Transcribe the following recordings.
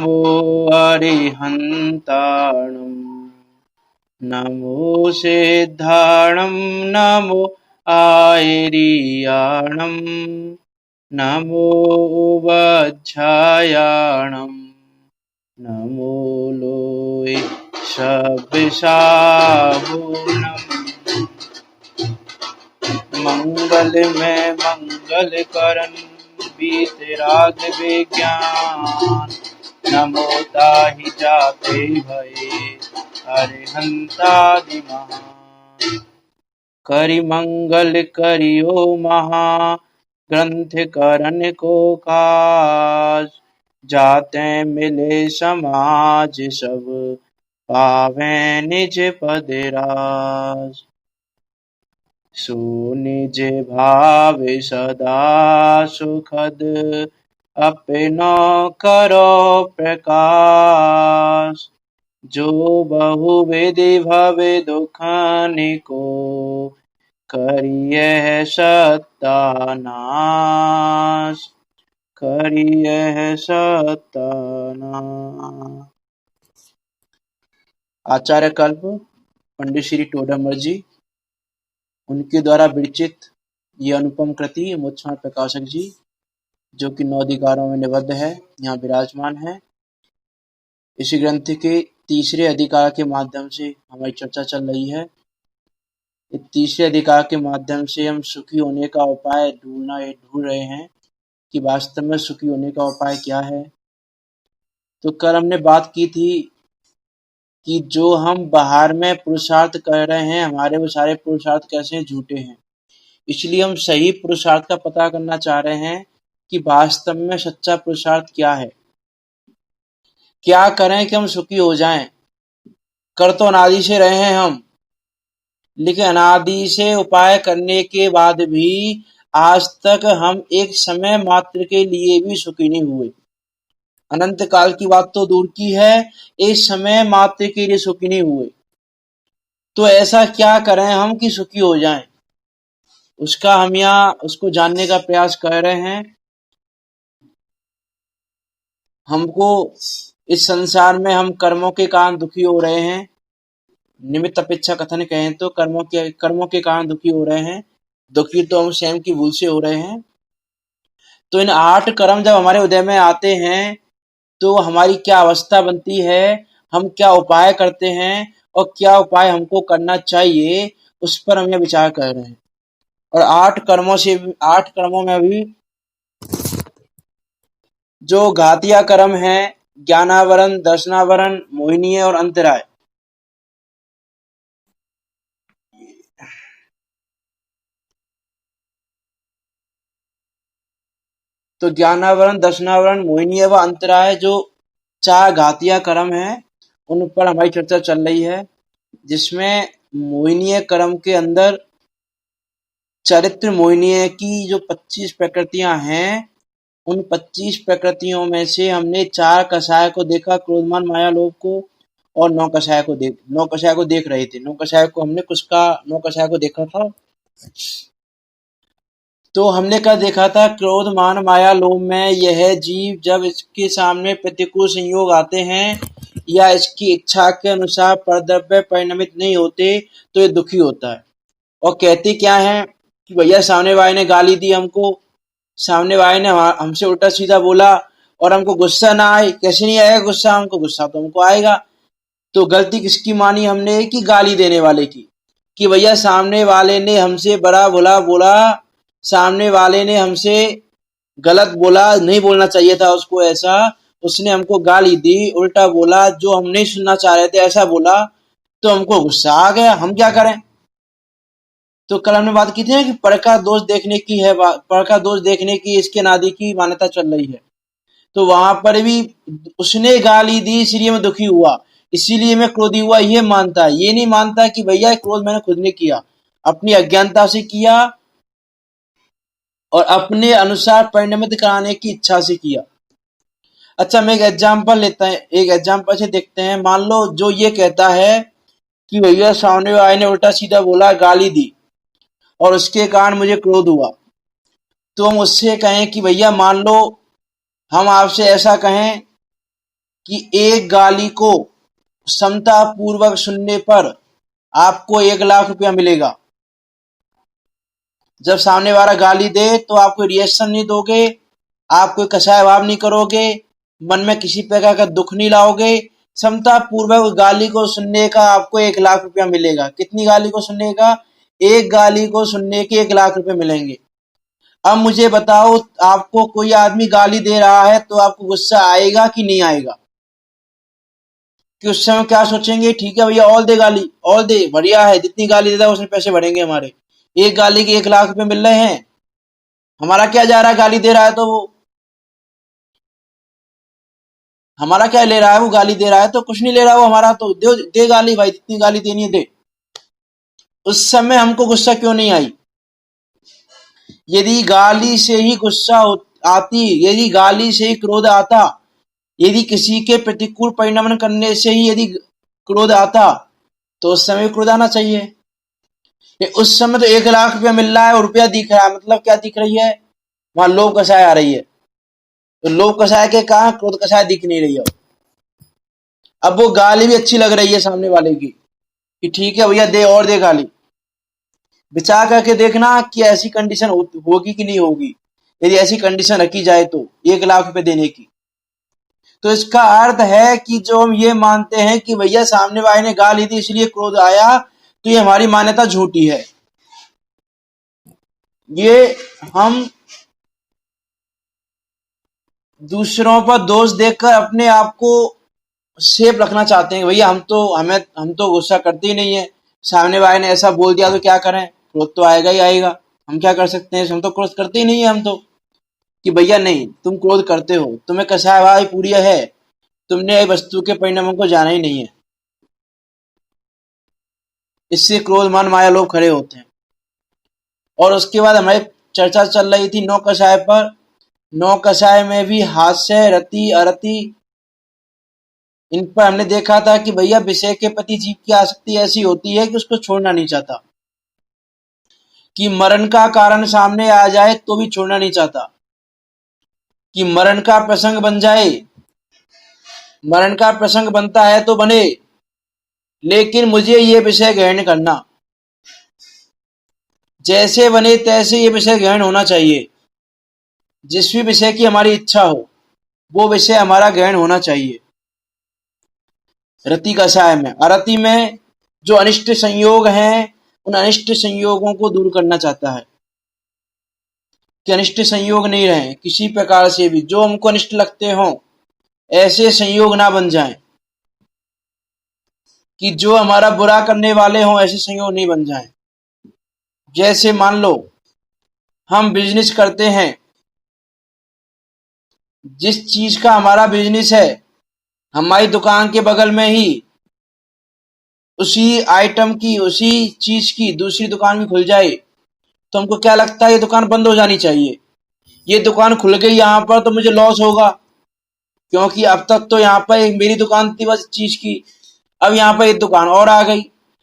नमो अरिहन्ताणं नमो सिद्धाणं नमो आयर्याणं नमो वज्झायाणं नमो लोय शब्दसाहुणम् मंगल में मंगल करन बीतराग विज्ञान नमो ताहि जाते भये अरिहंतादि महान करि मंगल करियो महा ग्रंथ करन को काज जाते मिले समाज सब पावे निज पद राज सो निज भाव सदा सुखद अपनो करो प्रकाश जो बहु विधि भव दुखानिको करियह सत्यानाश करियह सत्यानाश। आचार्य कल्प पंडित श्री टोडरमल जी, उनके द्वारा विरचित ये अनुपम कृति मोक्षमार्ग प्रकाशक जी, जो कि 9 अधिकारों में निबद्ध है, यहाँ विराजमान है। इसी ग्रंथ के तीसरे अधिकार के माध्यम से हमारी चर्चा चल रही है। इस तीसरे अधिकार के माध्यम से हम सुखी होने का उपाय ढूंढ रहे हैं कि वास्तव में सुखी होने का उपाय क्या है। तो कल हमने बात की थी कि जो हम बाहर में पुरुषार्थ कर रहे हैं, हमारे वो सारे पुरुषार्थ कैसे झूठे हैं। इसलिए हम सही पुरुषार्थ का पता करना चाह रहे हैं कि वास्तव में सच्चा पुरुषार्थ क्या है, क्या करें कि हम सुखी हो जाएं। कर तो अनादि से रहे हैं हम, लेकिन अनादि से उपाय करने के बाद भी आज तक हम एक समय मात्र के लिए भी सुखी नहीं हुए। अनंत काल की बात तो दूर की है, एक समय मात्र के लिए सुखी नहीं हुए। तो ऐसा क्या करें हम कि सुखी हो जाएं, उसका हम यहाँ उसको जानने का प्रयास कर रहे हैं। हमको इस संसार में हम कर्मों के कारण दुखी हो रहे हैं। निमित्त अपेक्षा कथन कहें तो कर्मों के कारण दुखी हो रहे हैं। दुखी तो हम स्वयं की भूल से हो रहे हैं। तो इन 8 कर्म जब हमारे उदय में आते हैं तो हमारी क्या अवस्था बनती है, हम क्या उपाय करते हैं और क्या उपाय हमको करना चाहिए, उस पर हम यह विचार कर रहे हैं। और 8 कर्मों में भी जो घातिया कर्म है, ज्ञानावरण, दर्शनावरण, मोहिनीय और अंतराय। तो ज्ञानावरण, दर्शनावरण, मोहिनीय व अंतराय जो 4 घातिया कर्म हैं, उन पर हमारी चर्चा चल रही है। जिसमें मोहिनीय कर्म के अंदर चरित्र मोहिनीय की जो 25 प्रकृतियां हैं, उन 25 प्रकृतियों में से हमने 4 कषाय को देखा, क्रोधमान, माया, लोभ को, और 9 कषाय को देख रहे थे। 9 कषाय को हमने 9 कषाय को देखा था। तो हमने क्या देखा था, क्रोध, मान, माया, लोभ में यह जीव जब इसके सामने प्रतिकूल संयोग आते हैं या इसकी इच्छा के अनुसार परद्रव्य परिणमित नहीं होते तो ये दुखी होता है। और कहते क्या है कि भैया सामने वाले ने गाली दी हमको, सामने वाले ने हमसे उल्टा सीधा बोला और हमको गुस्सा ना आए। कैसे नहीं आएगा गुस्सा हमको? गुस्सा तो हमको आएगा। तो गलती किसकी मानी हमने? कि गाली देने वाले की। कि भैया सामने वाले ने हमसे बड़ा भला बोला, सामने वाले ने हमसे गलत बोला, नहीं बोलना चाहिए था उसको ऐसा, उसने हमको गाली दी, उल्टा बोला, जो हम नहीं सुनना चाह रहे थे ऐसा बोला, तो हमको गुस्सा आ गया। हम क्या करें? तो कल हमने बात की थी ना कि पर का दोष देखने की इसके नादि की मान्यता चल रही है। तो वहां पर भी उसने गाली दी इसलिए मैं दुखी हुआ, इसीलिए मैं क्रोधी हुआ, ये मानता है। ये नहीं मानता कि भैया क्रोध मैंने खुद ने किया, अपनी अज्ञानता से किया और अपने अनुसार परिणमित कराने की इच्छा से किया। अच्छा, मैं एक एग्जाम्पल से देखते हैं। मान लो जो ये कहता है कि भैया सामने वाले ने उल्टा सीधा बोला, गाली दी और उसके कारण मुझे क्रोध हुआ, तो हम उससे कहें कि भैया मान लो हम आपसे ऐसा कहें कि एक गाली को समता पूर्वक सुनने पर आपको 1 लाख रुपया मिलेगा। जब सामने वाला गाली दे तो आप कोई रिएक्शन नहीं दोगे, आप कोई कसाय भाव नहीं करोगे, मन में किसी प्रकार का दुख नहीं लाओगे। समता पूर्वक गाली को सुनने का आपको 1 लाख रुपया मिलेगा। कितनी गाली को सुनने का? एक गाली को सुनने के 1 लाख रुपए मिलेंगे। अब मुझे बताओ, आपको कोई आदमी गाली दे रहा है तो आपको गुस्सा आएगा कि नहीं आएगा? कि उस समय क्या सोचेंगे, ठीक है भैया और दे गाली, और दे, बढ़िया है, जितनी गाली देता है उसमें पैसे बढ़ेंगे हमारे। एक गाली के 1 लाख रुपए मिल रहे हैं, हमारा क्या जा रहा है? गाली दे रहा है तो वो हमारा क्या ले रहा है? वो गाली दे रहा है तो कुछ नहीं ले रहा वो हमारा, तो दे गाली भाई, जितनी गाली देनी है दे। उस समय हमको गुस्सा क्यों नहीं आई? यदि गाली से ही आती, यदि गाली से ही क्रोध आता, यदि किसी के प्रतिकूल परिणमन करने से ही यदि क्रोध आता, तो उस समय क्रोध आना चाहिए। उस समय तो 1 लाख रुपया मिल रहा है और रुपया दिख रहा है, मतलब क्या दिख रही है? वहां लोभ कषाय आ रही है। तो लोभ कषाय के कारण क्रोध कषाय दिख नहीं रही है। अब वो गाली भी अच्छी लग रही है सामने वाले की, कि ठीक है भैया दे और दे गाली। विचार करके देखना कि ऐसी कंडीशन होगी कि नहीं होगी। यदि ऐसी कंडीशन रखी जाए तो 1 लाख रुपए देने की, तो इसका अर्थ है कि जो हम ये मानते हैं कि भैया सामने वाले ने गाली दी इसलिए क्रोध आया, तो ये हमारी मान्यता झूठी है। ये हम दूसरों पर दोष देखकर अपने आप को सेफ रखना चाहते हैं। भैया हम तो गुस्सा करते ही नहीं है, सामने वाले ने ऐसा बोल दिया तो क्या करें, क्रोध तो आएगा ही आएगा, हम क्या कर सकते हैं, हम तो क्रोध करते ही नहीं है। हम तो कि भैया नहीं, तुम क्रोध करते हो, तुम्हें कसाय भाई पूरी है, तुमने वस्तु के परिणामों को जाना ही नहीं है। इससे क्रोध मान माया लोग खड़े होते हैं। और उसके बाद हमारी चर्चा चल रही थी 9 कषाय पर। 9 कषाय में भी हास्य, रति, अरति, इन पर हमने देखा था कि भैया विषय के प्रति जीव की आसक्ति ऐसी होती है कि उसको छोड़ना नहीं चाहता, कि मरण का कारण सामने आ जाए तो भी छोड़ना नहीं चाहता, कि मरण का प्रसंग बन जाए, मरण का प्रसंग बनता है तो बने, लेकिन मुझे ये विषय ग्रहण करना, जैसे बने तैसे ये विषय ग्रहण होना चाहिए। जिस भी विषय की हमारी इच्छा हो वो विषय हमारा ग्रहण होना चाहिए। रति कषाय में, अरति में जो अनिष्ट संयोग हैं, उन अनिष्ट संयोगों को दूर करना चाहता है कि अनिष्ट संयोग नहीं रहे किसी प्रकार से भी, जो हमको अनिष्ट लगते हों ऐसे संयोग ना बन जाएं, कि जो हमारा बुरा करने वाले हों ऐसे संयोग नहीं बन जाएं। जैसे मान लो हम बिजनेस करते हैं, जिस चीज का हमारा बिजनेस है, हमारी दुकान के बगल में ही उसी आइटम की, उसी चीज की दूसरी दुकान भी खुल जाए, तो हमको क्या लगता है, ये दुकान बंद हो जानी चाहिए। ये दुकान खुल गई यहाँ पर तो मुझे लॉस होगा, क्योंकि अब तक तो यहाँ पर एक मेरी दुकान थी बस चीज की, अब यहाँ पर एक दुकान और आ गई।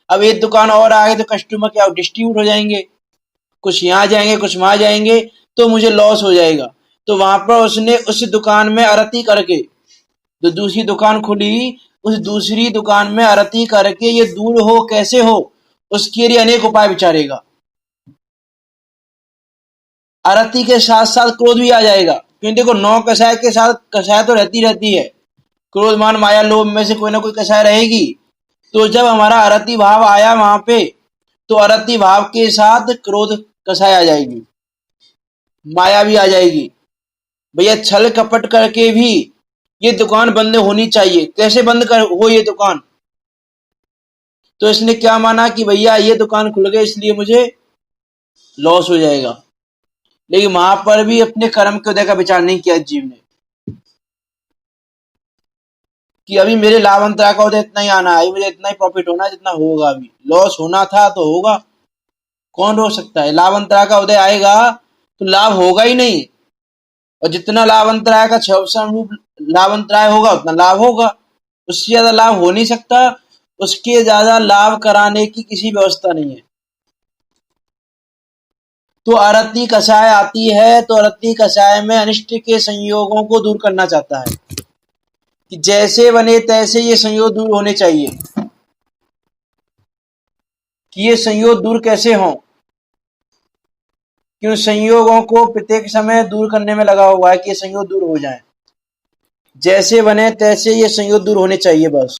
अब एक दुकान और आ गई तो कस्टमर क्या डिस्ट्रीब्यूट हो जाएंगे, कुछ यहाँ जाएंगे कुछ वहां जाएंगे, तो मुझे लॉस हो जाएगा। तो वहां पर उसने उस दुकान में अरती करके, जो दूसरी दुकान खुली, उस दूसरी दुकान में आरती करके ये दूर हो, कैसे हो, उसके लिए अनेक उपाय विचारेगा। आरती के साथ साथ क्रोध भी आ जाएगा, क्योंकि देखो 9 कषाय के साथ कषाय तो रहती रहती है, क्रोध मान माया लोभ में से कोई ना कोई कषाय रहेगी। तो जब हमारा आरती भाव आया वहां पे, तो आरती भाव के साथ क्रोध कषाय आ जाएगी, माया भी आ जाएगी। भैया छल कपट करके भी ये दुकान बंद होनी चाहिए, कैसे बंद कर हो ये दुकान। तो इसने क्या माना कि भैया ये दुकान खुल गई इसलिए मुझे लॉस हो जाएगा, लेकिन वहां पर भी अपने कर्म के उदय का विचार नहीं किया जीव ने, कि अभी मेरे लाभ अंतरा का उदय इतना ही आना है, मुझे इतना ही प्रॉफिट होना है जितना होगा, अभी लॉस होना था तो होगा, कौन रोक सकता है। लाभ अंतरा का उदय आएगा तो लाभ होगा ही नहीं, और जितना लाभ अंतराय का क्षय लाभ अंतराय होगा उतना लाभ होगा, उससे ज्यादा लाभ हो नहीं सकता, उसके ज्यादा लाभ कराने की किसी व्यवस्था नहीं है। तो आरती कषाय आती है तो आरती कषाय में अनिष्ट के संयोगों को दूर करना चाहता है। कि जैसे बने तैसे ये संयोग दूर होने चाहिए। कि ये संयोग दूर कैसे हों? कि उन संयोगों को प्रत्येक समय दूर करने में लगा हुआ है कि ये संयोग दूर हो जाए। जैसे बने तैसे ये संयोग दूर होने चाहिए बस।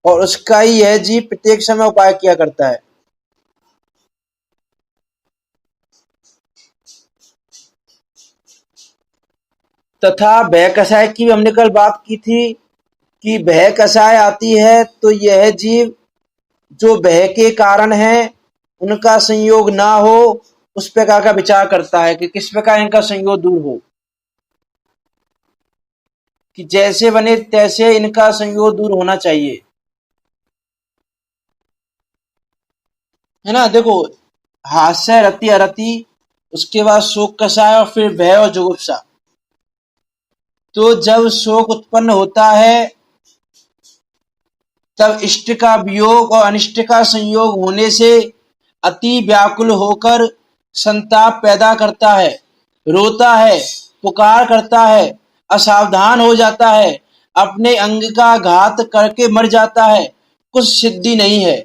और उसका ही यह जीव प्रत्येक समय उपाय किया करता है। तथा भय कषाय की भी हमने कल बात की थी कि भय कषाय आती है तो यह जीव जो भय के कारण है उनका संयोग ना हो उस प्रकार का विचार करता है कि किस प्रकार इनका संयोग दूर हो। कि जैसे बने तैसे इनका संयोग दूर होना चाहिए, है ना। देखो, हास्य रति अरति, उसके बाद शोक कषाय और फिर भय और जुगुप्सा। तो जब शोक उत्पन्न होता है तब इष्ट का वियोग और अनिष्ट का संयोग होने से अति व्याकुल होकर संताप पैदा करता है, रोता है, पुकार करता है, असावधान हो जाता है, अपने अंग का घात करके मर जाता है, कुछ सिद्धि नहीं है,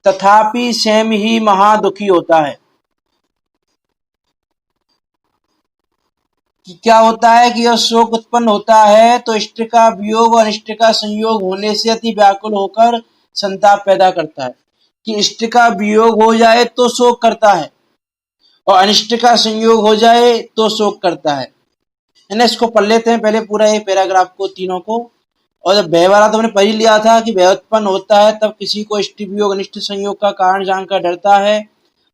तथापि स्वयं ही महादुखी होता है। कि क्या होता है कि यह शोक उत्पन्न होता है तो इष्ट का वियोग और अनिष्ट का संयोग होने से अति व्याकुल होकर संताप पैदा करता है। कि इष्ट का वियोग हो जाए तो शोक करता है और अनिष्ट का संयोग हो जाए तो शोक करता है। ना, इसको पढ़ लेते हैं पहले पूरा ये पैराग्राफ को तीनों को। और जब भय वाला तो हमने पढ़ ही लिया था कि भय उत्पन्न होता है तब किसी को इष्ट वियोग अनिष्ट संयोग का कारण जानकर डरता है,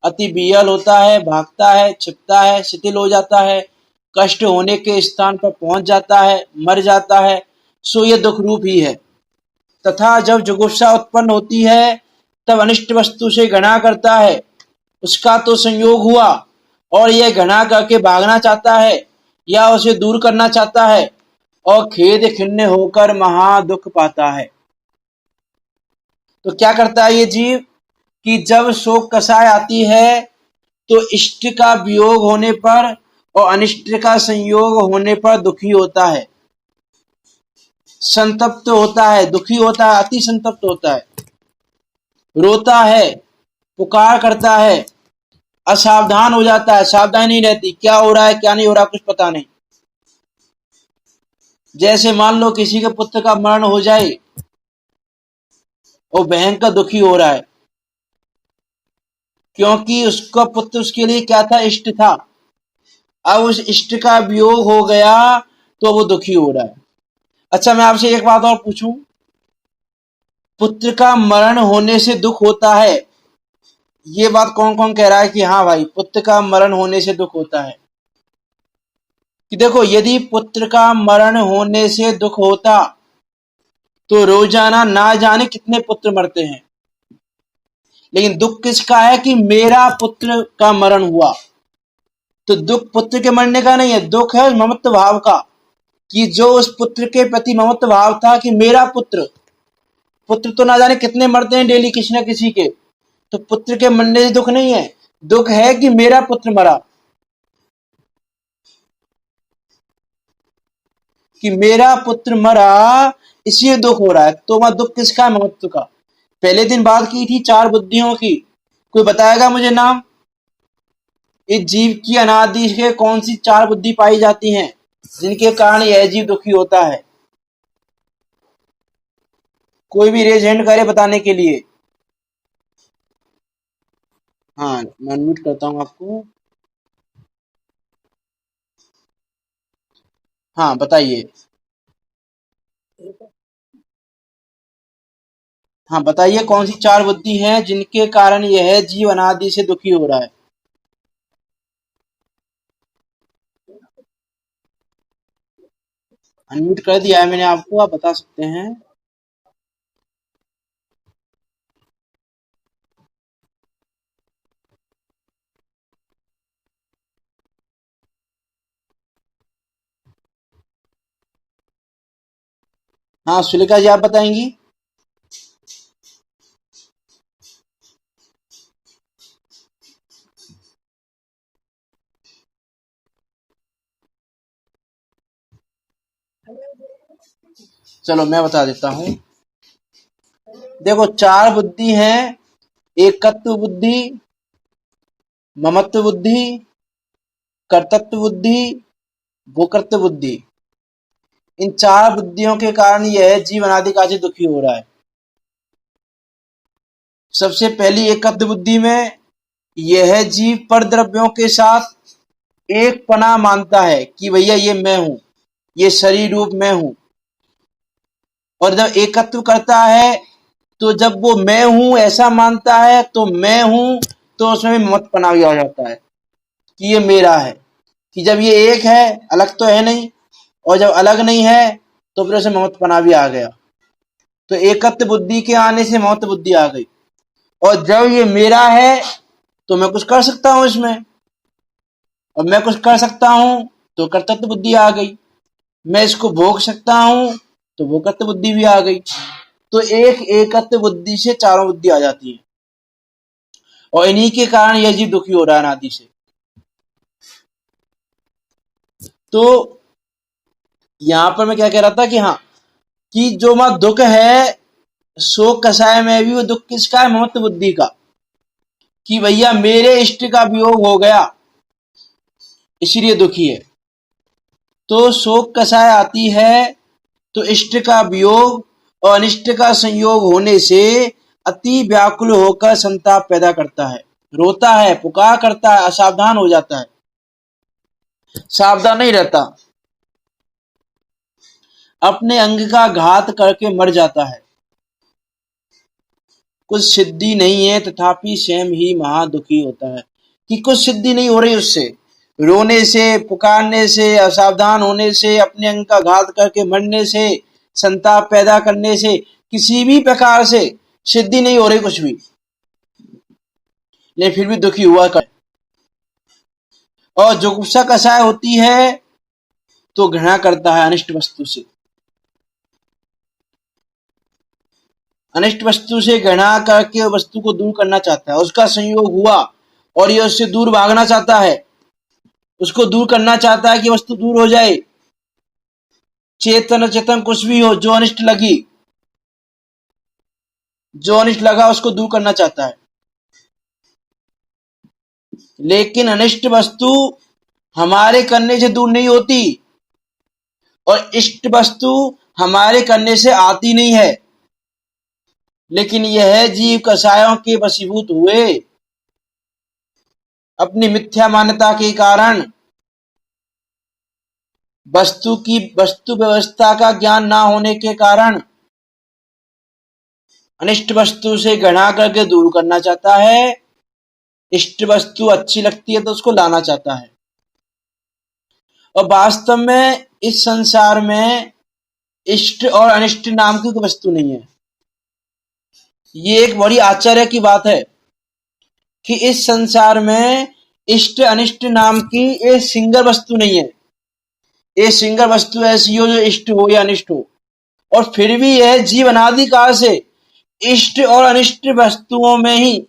अति बियल होता है, भागता है, छिपता है, शिथिल हो जाता है, कष्ट होने के स्थान पर पहुंच जाता है, मर जाता है, सो ये दुख रूप ही है। तथा जब जुगुप्सा उत्पन्न होती है तब अनिष्ट वस्तु से घृणा करता है, उसका तो संयोग हुआ और यह घृणा करके भागना चाहता है या उसे दूर करना चाहता है और खेद खिन्न होकर महा दुख पाता है। तो क्या करता है ये जीव कि जब शोक कषाय आती है तो इष्ट का वियोग होने पर और अनिष्ट का संयोग होने पर दुखी होता है, संतप्त होता है, दुखी होता है, अति संतप्त होता है, रोता है, पुकार करता है, असावधान हो जाता है, सावधानी नहीं रहती, क्या हो रहा है क्या नहीं हो रहा कुछ पता नहीं। जैसे मान लो किसी के पुत्र का मरण हो जाए और भयंकर दुखी हो रहा है क्योंकि उसका पुत्र उसके लिए क्या था, इष्ट था। अब उस इष्ट का वियोग हो गया तो वो दुखी हो रहा है। अच्छा, मैं आपसे एक बात और पूछूं, पुत्र का मरण होने से दुख होता है, ये बात कौन कौन कह रहा है कि हाँ भाई पुत्र का मरण होने से दुख होता है? कि देखो, यदि पुत्र का मरण होने से दुख होता तो रोजाना ना जाने कितने पुत्र मरते हैं। लेकिन दुख किसका है कि मेरा पुत्र का मरण हुआ। तो दुख पुत्र के मरने का नहीं है, दुख है ममत्व भाव का। कि जो उस पुत्र के प्रति ममत्व भाव था कि मेरा पुत्र, पुत्र तो ना जाने कितने मरते हैं डेली किसी न किसी के, तो पुत्र के मरने से दुख नहीं है, दुख है कि मेरा पुत्र मरा। कि मेरा पुत्र मरा इसलिए दुख हो रहा है। तो वहां दुख किसका है, ममत्व का। पहले दिन बात की थी चार बुद्धियों की, कोई बताएगा मुझे नाम? इस जीव की अनादि से कौन सी चार बुद्धि पाई जाती हैं जिनके कारण यह जीव दुखी होता है? कोई भी रेज हैंड करे बताने के लिए। हाँ, मैं अनम्यूट करता हूँ आपको। हाँ, बताइए। हाँ, बताइए कौन सी चार बुद्धि हैं जिनके कारण यह जीव अनादि से दुखी हो रहा है? अनम्यूट कर दिया है मैंने आपको, आप बता सकते हैं। हाँ, सुलेखा जी आप बताएंगी। चलो मैं बता देता हूं। देखो, 4 बुद्धि हैं: एकत्व बुद्धि, ममत्व बुद्धि, कर्तृत्व बुद्धि, भोक्तृत्व बुद्धि। इन 4 बुद्धियों के कारण यह जीव अनादिकाल से दुखी हो रहा है। सबसे पहली एकत्व बुद्धि में यह जीव पर द्रव्यों के साथ एक पना मानता है कि भैया ये मैं हूं, ये शरीर रूप मैं हूं। और जब एकत्व करता है तो जब वो मैं हूं ऐसा मानता है तो मैं हूं, तो उसमें मत पना भी आ जाता है कि ये मेरा है। कि जब ये एक है, अलग तो है नहीं, और जब अलग नहीं है तो फिर उसमें ममत पना भी आ गया। तो एकत्व बुद्धि के आने से ममत बुद्धि आ गई। और जब ये मेरा है तो मैं कुछ कर सकता हूं इसमें, और मैं कुछ कर सकता हूं तो कर्तृत्व बुद्धि आ गई। मैं इसको भोग सकता हूं तो भोक्तृत्व बुद्धि भी आ गई। तो एक एकत्व बुद्धि से चारों बुद्धि आ जाती है, और इन्हीं के कारण यह जीव दुखी हो रहा है अनादि से। तो यहां पर मैं क्या कह रहा था कि हाँ, कि जो मां दुख है, शोक कषाय में भी वो दुख किसका है? ममत्व बुद्धि का। कि भैया मेरे इष्ट का वियोग हो गया, इसलिए दुखी है। तो शोक कषाय आती है तो इष्ट का वियोग और अनिष्ट का संयोग होने से अति व्याकुल होकर संताप पैदा करता है, रोता है, पुकार करता है, असावधान हो जाता है, सावधान नहीं रहता, अपने अंग का घात करके मर जाता है। कुछ सिद्धि नहीं है तथापि स्वयं ही महादुखी होता है। कि कुछ सिद्धि नहीं हो रही उससे, रोने से, पुकारने से, असावधान होने से, अपने अंग का घात करके मरने से, संताप पैदा करने से, किसी भी प्रकार से सिद्धि नहीं हो रही कुछ भी, लेकिन फिर भी दुखी हुआ कर। और जुगुप्सा कषाय होती है तो घृणा करता है अनिष्ट वस्तु से। अनिष्ट वस्तु से घृणा करके वस्तु को दूर करना चाहता है। उसका संयोग हुआ और ये उससे दूर भागना चाहता है, उसको दूर करना चाहता है कि वस्तु दूर हो जाए। चेतन चेतन कुछ भी हो, जो अनिष्ट लगी, जो अनिष्ट लगा उसको दूर करना चाहता है। लेकिन अनिष्ट वस्तु हमारे करने से दूर नहीं होती, और इष्ट वस्तु हमारे करने से आती नहीं है। लेकिन यह जीव कषायों के वशीभूत हुए अपनी मिथ्या मान्यता के कारण, वस्तु की वस्तु व्यवस्था का ज्ञान ना होने के कारण अनिष्ट वस्तु से घृणा करके दूर करना चाहता है। इष्ट वस्तु अच्छी लगती है तो उसको लाना चाहता है। और वास्तव में इस संसार में इष्ट और अनिष्ट नाम की कोई वस्तु नहीं है। ये एक बड़ी आश्चर्य की बात है कि इस संसार में इष्ट अनिष्ट नाम की एक सिंगल वस्तु नहीं है। एक सिंगल वस्तु ऐसी हो जो इष्ट हो या अनिष्ट हो। और फिर भी यह जीव अनादिकाल से इष्ट और अनिष्ट वस्तुओं में ही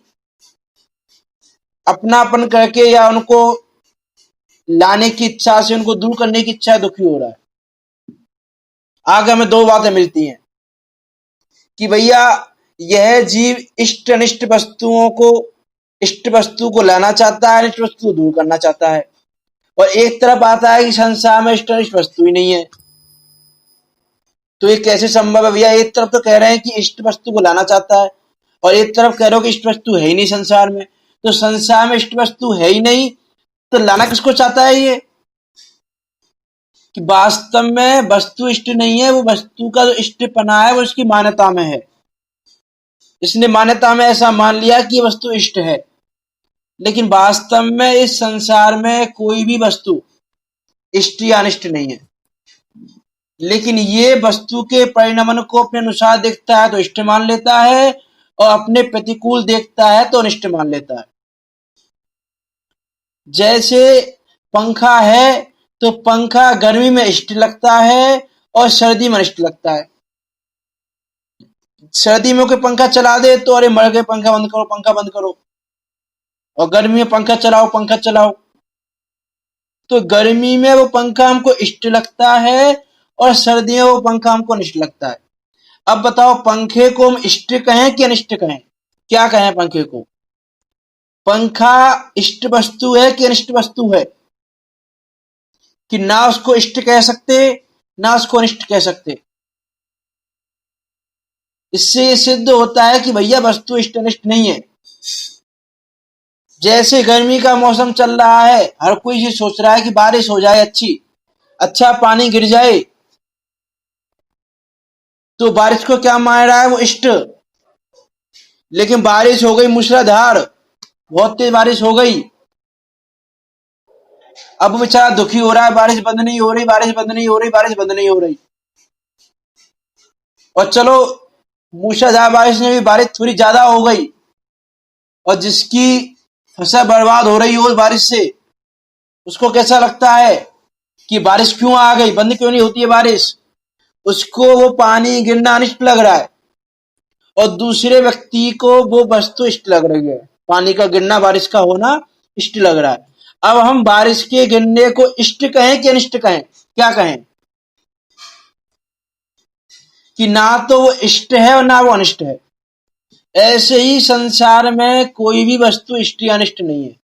अपनापन करके या उनको लाने की इच्छा से, उनको दूर करने की इच्छा दुखी हो रहा है। आगे हमें 2 बातें मिलती हैं कि भैया यह जीव इष्ट अनिष्ट वस्तुओं को, इष्ट वस्तु को लाना चाहता है, अनिष्ट वस्तु को दूर करना चाहता है। और एक तरफ आता है कि संसार में इष्ट अनिष्ट वस्तु ही नहीं है। तो ये कैसे संभव है भैया? एक तरफ तो कह रहे हैं कि इष्ट वस्तु को लाना चाहता है, और एक तरफ कह रहे हो कि इष्ट वस्तु है ही नहीं संसार में। तो संसार में इष्ट वस्तु है ही नहीं तो लाना किसको चाहता है? ये कि वास्तव में वस्तु इष्ट नहीं है, वो वस्तु का जो इष्टपना है वो इसकी मान्यता में है। इसने मान्यता में ऐसा मान लिया कि ये वस्तु इष्ट है, लेकिन वास्तव में इस संसार में कोई भी वस्तु इष्ट या अनिष्ट नहीं है। लेकिन ये वस्तु के परिणमन को अपने अनुसार देखता है तो इष्ट मान लेता है, और अपने प्रतिकूल देखता है तो अनिष्ट मान लेता है। जैसे पंखा है तो पंखा गर्मी में इष्ट लगता है और सर्दी में अनिष्ट लगता है। सर्दी में कोई पंखा चला दे तो अरे मर गए, पंखा बंद करो, पंखा बंद करो। और गर्मी में पंखा चलाओ, पंखा चलाओ। तो गर्मी में वो पंखा हमको इष्ट लगता है और सर्दियों में वो पंखा हमको अनिष्ट लगता है। अब बताओ, पंखे को हम इष्ट कहें कि अनिष्ट कहें? क्या कहें पंखे को? पंखा इष्ट वस्तु है कि अनिष्ट वस्तु है? कि ना उसको इष्ट कह सकते ना उसको अनिष्ट कह सकते। इससे ये सिद्ध होता है कि भैया वस्तु इष्ट अनिष्ट नहीं है। जैसे गर्मी का मौसम चल रहा है, हर कोई ये सोच रहा है कि बारिश हो जाए, अच्छा पानी गिर जाए, तो बारिश को क्या मान रहा है? वो इष्ट। लेकिन बारिश हो गई मूसलाधार, बहुत तेज बारिश हो गई, अब बेचारा दुखी हो रहा है, बारिश बंद नहीं हो रही, बारिश बंद नहीं हो रही, बारिश बंद नहीं हो रही। और चलो, मूसलाधार बारिश में भी बारिश थोड़ी ज्यादा हो गई, और जिसकी फसल बर्बाद हो रही हो उस बारिश से, उसको कैसा लगता है कि बारिश क्यों आ गई, बंद क्यों नहीं होती है बारिश? उसको वो पानी गिरना अनिष्ट लग रहा है, और दूसरे व्यक्ति को वो वस्तु इष्ट लग रही है। पानी का गिरना, बारिश का होना इष्ट लग रहा है। अब हम बारिश के गिरने को इष्ट कहें कि अनिष्ट कहें? क्या कहें? कि ना तो वो इष्ट है और ना वो अनिष्ट है। ऐसे ही संसार में कोई भी वस्तु इष्ट या अनिष्ट नहीं है।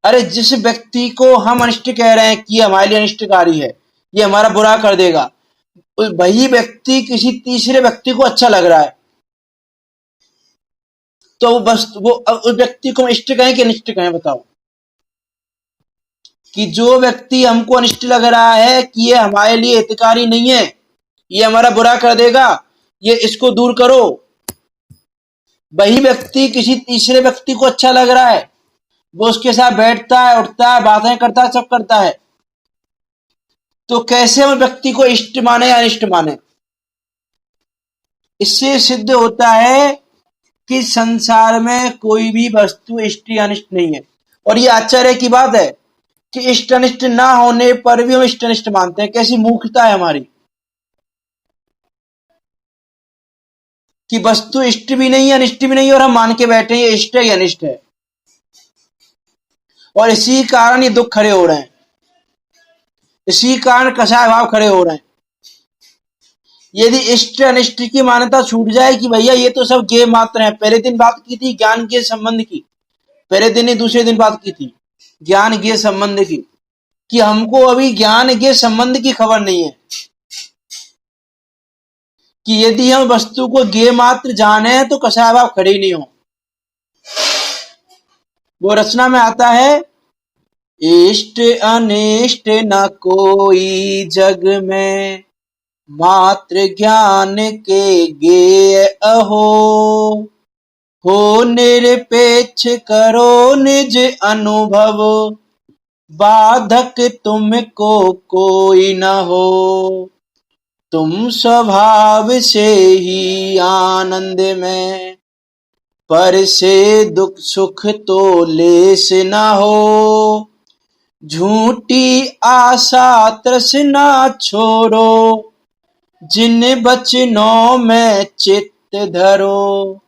अरे जिस व्यक्ति को हम अनिष्ट कह रहे हैं कि ये हमारे लिए अनिष्टकारी है, ये हमारा बुरा कर देगा, वही व्यक्ति किसी तीसरे व्यक्ति को अच्छा लग रहा है, तो बस वो उस व्यक्ति को हम इष्ट कहें कि अनिष्ट कहें? बताओ। कि जो व्यक्ति हमको अनिष्ट लग रहा है कि ये हमारे लिए हितकारी नहीं है, ये हमारा बुरा कर देगा, ये इसको दूर करो, वही व्यक्ति किसी तीसरे व्यक्ति को अच्छा लग रहा है, वो उसके साथ बैठता है, उठता है, बातें करता है, सब करता है, तो कैसे हम व्यक्ति को इष्ट माने या अनिष्ट माने? इससे सिद्ध होता है कि संसार में कोई भी वस्तु इष्ट या अनिष्ट नहीं है। और ये आश्चर्य की बात है कि इष्ट अनिष्ट ना होने पर भी हम इष्ट अनिष्ट मानते हैं। कैसी मूर्खता है हमारी कि वस्तु इष्ट भी नहीं है, अनिष्ट भी नहीं है, और हम मान के बैठे हैं ये इष्ट है या अनिष्ट है। और इसी कारण ये दुख खड़े हो रहे हैं, इसी कारण कषाय भाव खड़े हो रहे हैं। यदि इष्ट अनिष्ट की मान्यता छूट जाए कि भैया ये तो सब गेय मात्र है, पहले दिन बात की थी ज्ञान के संबंध की, पहले दिन नहीं दूसरे दिन बात की थी ज्ञान के संबंध की, कि हमको अभी ज्ञान के संबंध की खबर नहीं है, कि यदि हम वस्तु को गेय मात्र जाने तो कषाय भाव खड़े ही नहीं हो। वो रचना में आता है, इष्ट अनिष्ट न कोई जग में, मात्र ज्ञान के गेय अहो, हो निरपेक्ष करो निज अनुभव, बाधक तुमको कोई न हो, तुम स्वभाव से ही आनंद में, पर से दुख सुख तो लेस न हो, झूठी आशा तृष्णा छोड़ो, जिन बचनों में चित्त धरो।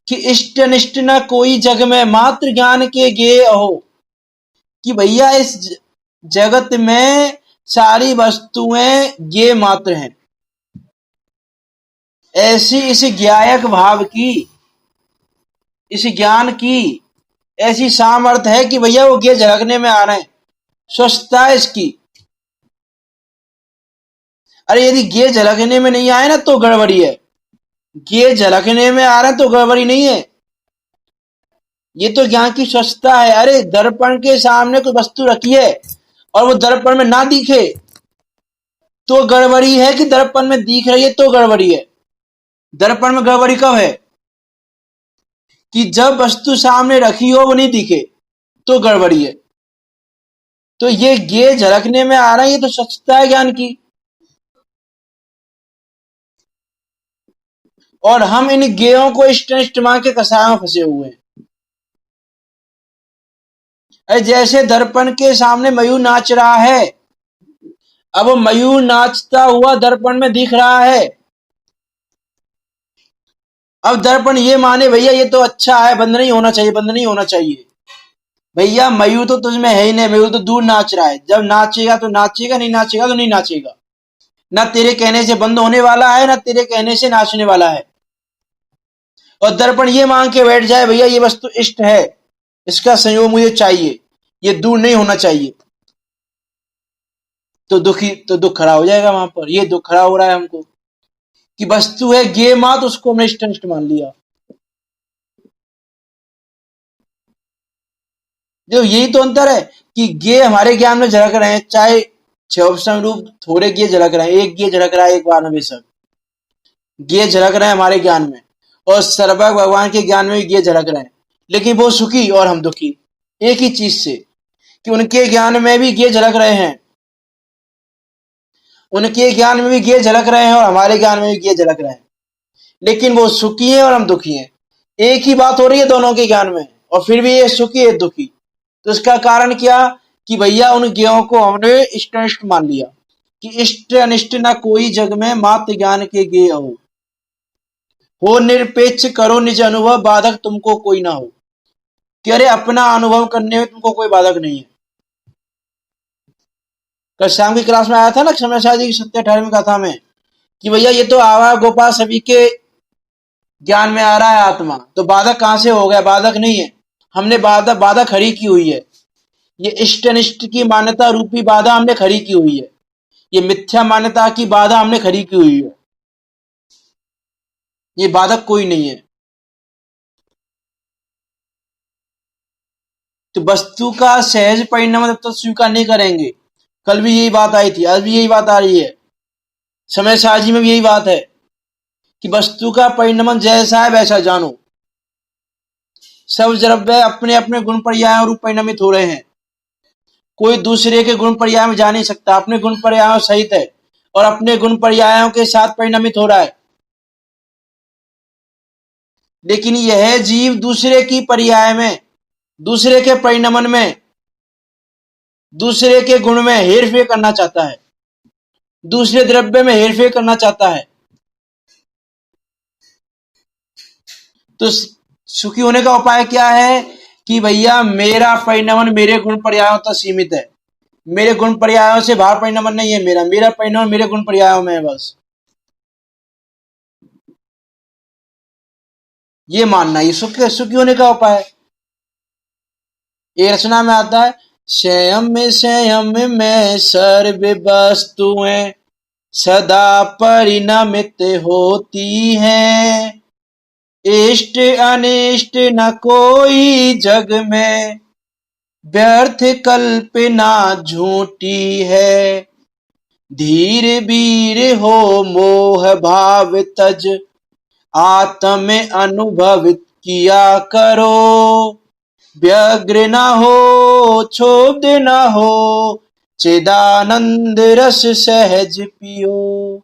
कि इष्ट अनिष्ट न कोई जग में, मात्र ज्ञान के गेय हो, कि भैया इस जगत में सारी वस्तुएं गेय मात्र हैं। ऐसी इस ज्ञायक भाव की, इस ज्ञान की ऐसी सामर्थ्य है कि भैया वो गेय झलकने में आ रहे हैं, स्वस्थता है इसकी। अरे यदि गेय झलकने में नहीं आए ना तो गड़बड़ी है, गेय झलकने में आ रहे हैं तो गड़बड़ी नहीं है, ये तो ज्ञान की स्वच्छता है। अरे दर्पण के सामने कोई वस्तु रखी है और वो दर्पण में ना दिखे तो गड़बड़ी है, कि दर्पण में दिख रही है तो गड़बड़ी है? दर्पण में गड़बड़ी कब है? कि जब वस्तु सामने रखी हो वो नहीं दिखे तो गड़बड़ी है। तो ये गेय झलकने में आ रहा है, ये तो स्वच्छता है ज्ञान की। और हम इन गेयों को इष्ट अनिष्ट मान के कसायों में फंसे हुए हैं। जैसे दर्पण के सामने मयूर नाच रहा है, अब मयूर नाचता हुआ दर्पण में दिख रहा है, अब दर्पण ये माने भैया ये तो अच्छा है, बंद नहीं होना चाहिए, बंद नहीं होना चाहिए, भैया मयूर तो तुझ में है ही नहीं, मयूर तो दूर नाच रहा है। जब नाचेगा तो नाचेगा, नहीं नाचेगा तो नहीं नाचेगा। ना तेरे कहने से बंद होने वाला है, ना तेरे कहने से नाचने वाला है। और दर्पण ये मांग के बैठ जाए भैया ये वस्तु इष्ट है, इसका संयोग मुझे चाहिए, ये दूर नहीं होना चाहिए, तो दुख खड़ा हो जाएगा वहां पर। ये दुख खड़ा हो रहा है हमको कि वस्तु है गे मात, उसको हमने इष्ट अनिष्ट मान लिया। देखो यही तो अंतर है कि गे हमारे ज्ञान में झलक रहे हैं, चाहे छह रूप थोड़े गे झलक रहे हैं, एक गे झलक रहा है एक बार में बेशक, गे झलक रहे हैं हमारे ज्ञान में, और सर्वज्ञ भगवान के ज्ञान में भी गे झलक रहे हैं, लेकिन वो सुखी और हम दुखी, एक ही चीज से कि उनके ज्ञान में भी गे झलक रहे हैं, उनके ज्ञान में भी गे झलक रहे हैं और हमारे ज्ञान में भी गे झलक रहे हैं, लेकिन वो सुखी है और हम दुखी हैं। एक ही बात हो रही है दोनों के ज्ञान में, और फिर भी ये सुखी है दुखी। तो इसका कारण क्या कि भैया उन ज्ञों को हमने इष्ट अनिष्ट मान लिया कि इष्ट अनिष्ट ना कोई जग में, मात्र ज्ञान के गे हो निरपेक्ष करो निज अनुभव, बाधक तुमको कोई ना हो। कि अरे अपना अनुभव करने में तुमको कोई बाधक नहीं है। कल शाम की क्लास में आया था ना समय शादी की सत्य 18वीं कथा में कि भैया ये तो आवा गोपाल सभी के ज्ञान में आ रहा है आत्मा, तो बाधक कहां से हो गया? बाधक नहीं है, हमने बाधा खड़ी की हुई है। ये इष्ट अनिष्ट की मान्यता रूपी बाधा हमने खड़ी की हुई है, ये मिथ्या मान्यता की बाधा हमने खड़ी की हुई है। ये बाधक कोई नहीं है। तो वस्तु का सहज परिणाम जब तक स्वीकार नहीं करेंगे, कल भी यही बात आई थी, आज भी यही बात आ रही है, समय साजी में भी यही बात है कि वस्तु का परिणाम जैसा है वैसा जानो। सब द्रव्य अपने अपने गुण पर्यायों रूप परिणामित हो रहे हैं, कोई दूसरे के गुण पर्याय में जा नहीं सकता, अपने गुण पर्यायों सहित है और अपने गुण पर्यायों के साथ परिणामित हो रहा है। लेकिन यह जीव दूसरे की पर्याय में, दूसरे के परिणमन में, दूसरे के गुण में हेरफेर करना चाहता है, दूसरे द्रव्य में हेरफेर करना चाहता है। तो सुखी होने का उपाय क्या है कि भैया मेरा परिणमन मेरे गुण पर्यायों तक सीमित है, मेरे गुण पर्यायों से बाहर परिणमन नहीं है, मेरा मेरा परिणमन मेरे गुण पर्यायों में है बस। ये मानना ये सुखी होने का उपाय है। ये रचना में आता है, संयम में सर्व वस्तुएं सदा परिणमित होती हैं, इष्ट अनिष्ट न कोई जग में, व्यर्थ कल्पना झूठी है। धीर वीर हो मोह भाव तज, आत्म अनुभवित किया करो। व्यग्र न हो क्षोभ न हो, चिदानंद रस सहज पियो।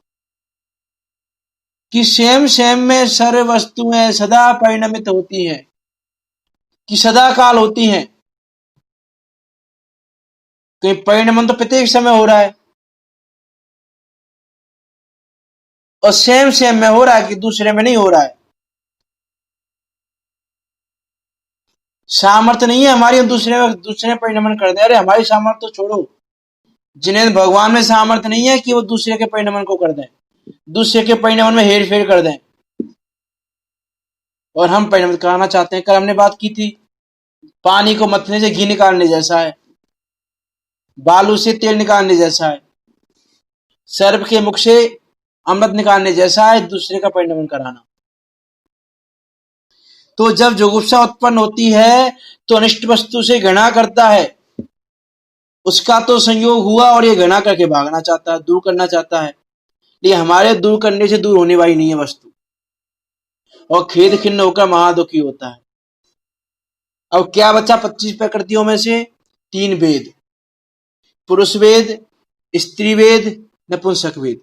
कि स्वयं स्वयं में सर्व वस्तुएं सदा परिणमित होती हैं, कि सदा काल होती हैं। कहीं परिणमन तो प्रत्येक समय हो रहा है, और सेम सेम में हो रहा है कि दूसरे में नहीं हो रहा है। सामर्थ्य नहीं है हमारी हम दूसरे परिणमन कर दे। अरे हमारी सामर्थ्य तो छोड़ो, जिन्हें भगवान में सामर्थ्य नहीं है कि वो दूसरे के परिणमन को कर दें, दूसरे के परिणमन में हेर फेर कर दें, और हम परिणमन कराना चाहते हैं। कल हमने बात की थी, पानी को मथने से घी निकालने जैसा है, बालू से तेल निकालने जैसा है, सर्प के मुख से अमृत निकालने जैसा है दूसरे का परिणमन कराना। तो जब जुगुप्सा उत्पन्न होती है तो अनिष्ट वस्तु से घृणा करता है, उसका तो संयोग हुआ और ये घृणा करके भागना चाहता है, दूर करना चाहता है। ये हमारे दूर करने से दूर होने वाली नहीं है वस्तु, और खेद खिन्न होकर महादुखी होता है। अब क्या बचा 25 प्रकृतियों में से? 3 वेद, पुरुष वेद, स्त्री वेद, नपुंसक वेद।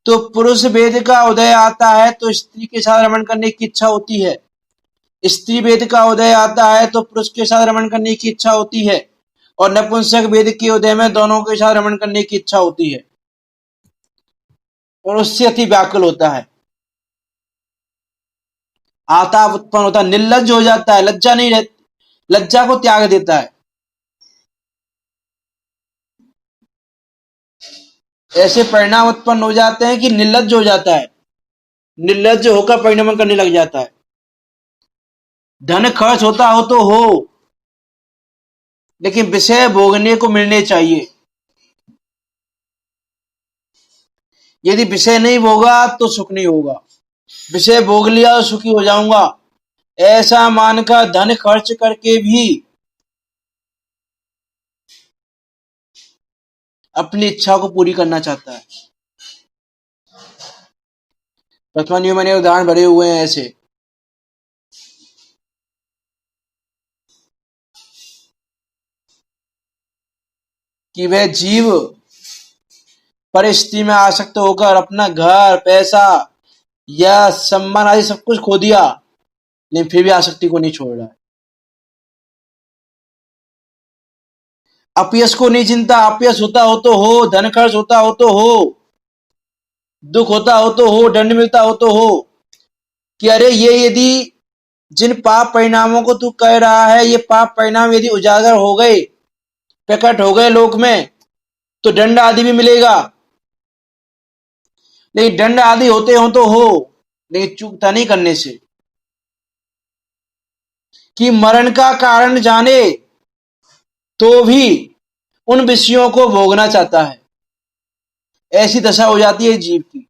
तो पुरुष वेद का उदय आता है तो स्त्री के साथ रमण करने की इच्छा होती है, स्त्री वेद का उदय आता है तो पुरुष के साथ रमण करने की इच्छा होती है, और नपुंसक वेद के उदय में दोनों के साथ रमण करने की इच्छा होती है, और उससे अति व्याकुल होता है, आताप उत्पन्न होता है, निर्लज्ज हो जाता है, लज्जा नहीं रहती, लज्जा को त्याग देता है। ऐसे परिणाम उत्पन्न हो जाते हैं कि निर्लज्ज हो जाता है, निर्लज्ज होकर परिणाम करने लग जाता है। धन खर्च होता हो तो हो, लेकिन विषय भोगने को मिलने चाहिए। यदि विषय नहीं भोगा तो सुख नहीं होगा। विषय भोग लिया तो सुखी हो जाऊंगा, ऐसा मानकर धन खर्च करके भी अपनी इच्छा को पूरी करना चाहता है। वर्तमान में मैंने उदाहरण भरे हुए हैं ऐसे कि वह जीव परिस्थिति में आसक्त होकर अपना घर, पैसा या सम्मान आदि सब कुछ खो दिया, लेकिन फिर भी आसक्ति को नहीं छोड़ रहा है। अपयश को नहीं चिंता, अपयश होता हो तो हो, धन खर्च होता हो तो हो, दुख होता हो तो हो, दंड मिलता हो तो हो, कि अरे ये यदि जिन पाप परिणामों को तू कह रहा है, ये पाप परिणाम यदि उजागर हो गए, प्रकट हो गए लोक में, तो दंड आदि भी मिलेगा। लेकिन दंड आदि होते हो तो हो, लेकिन चूकता नहीं करने से। कि मरण का कारण जाने तो भी उन विषयों को भोगना चाहता है, ऐसी दशा हो जाती है जीव की।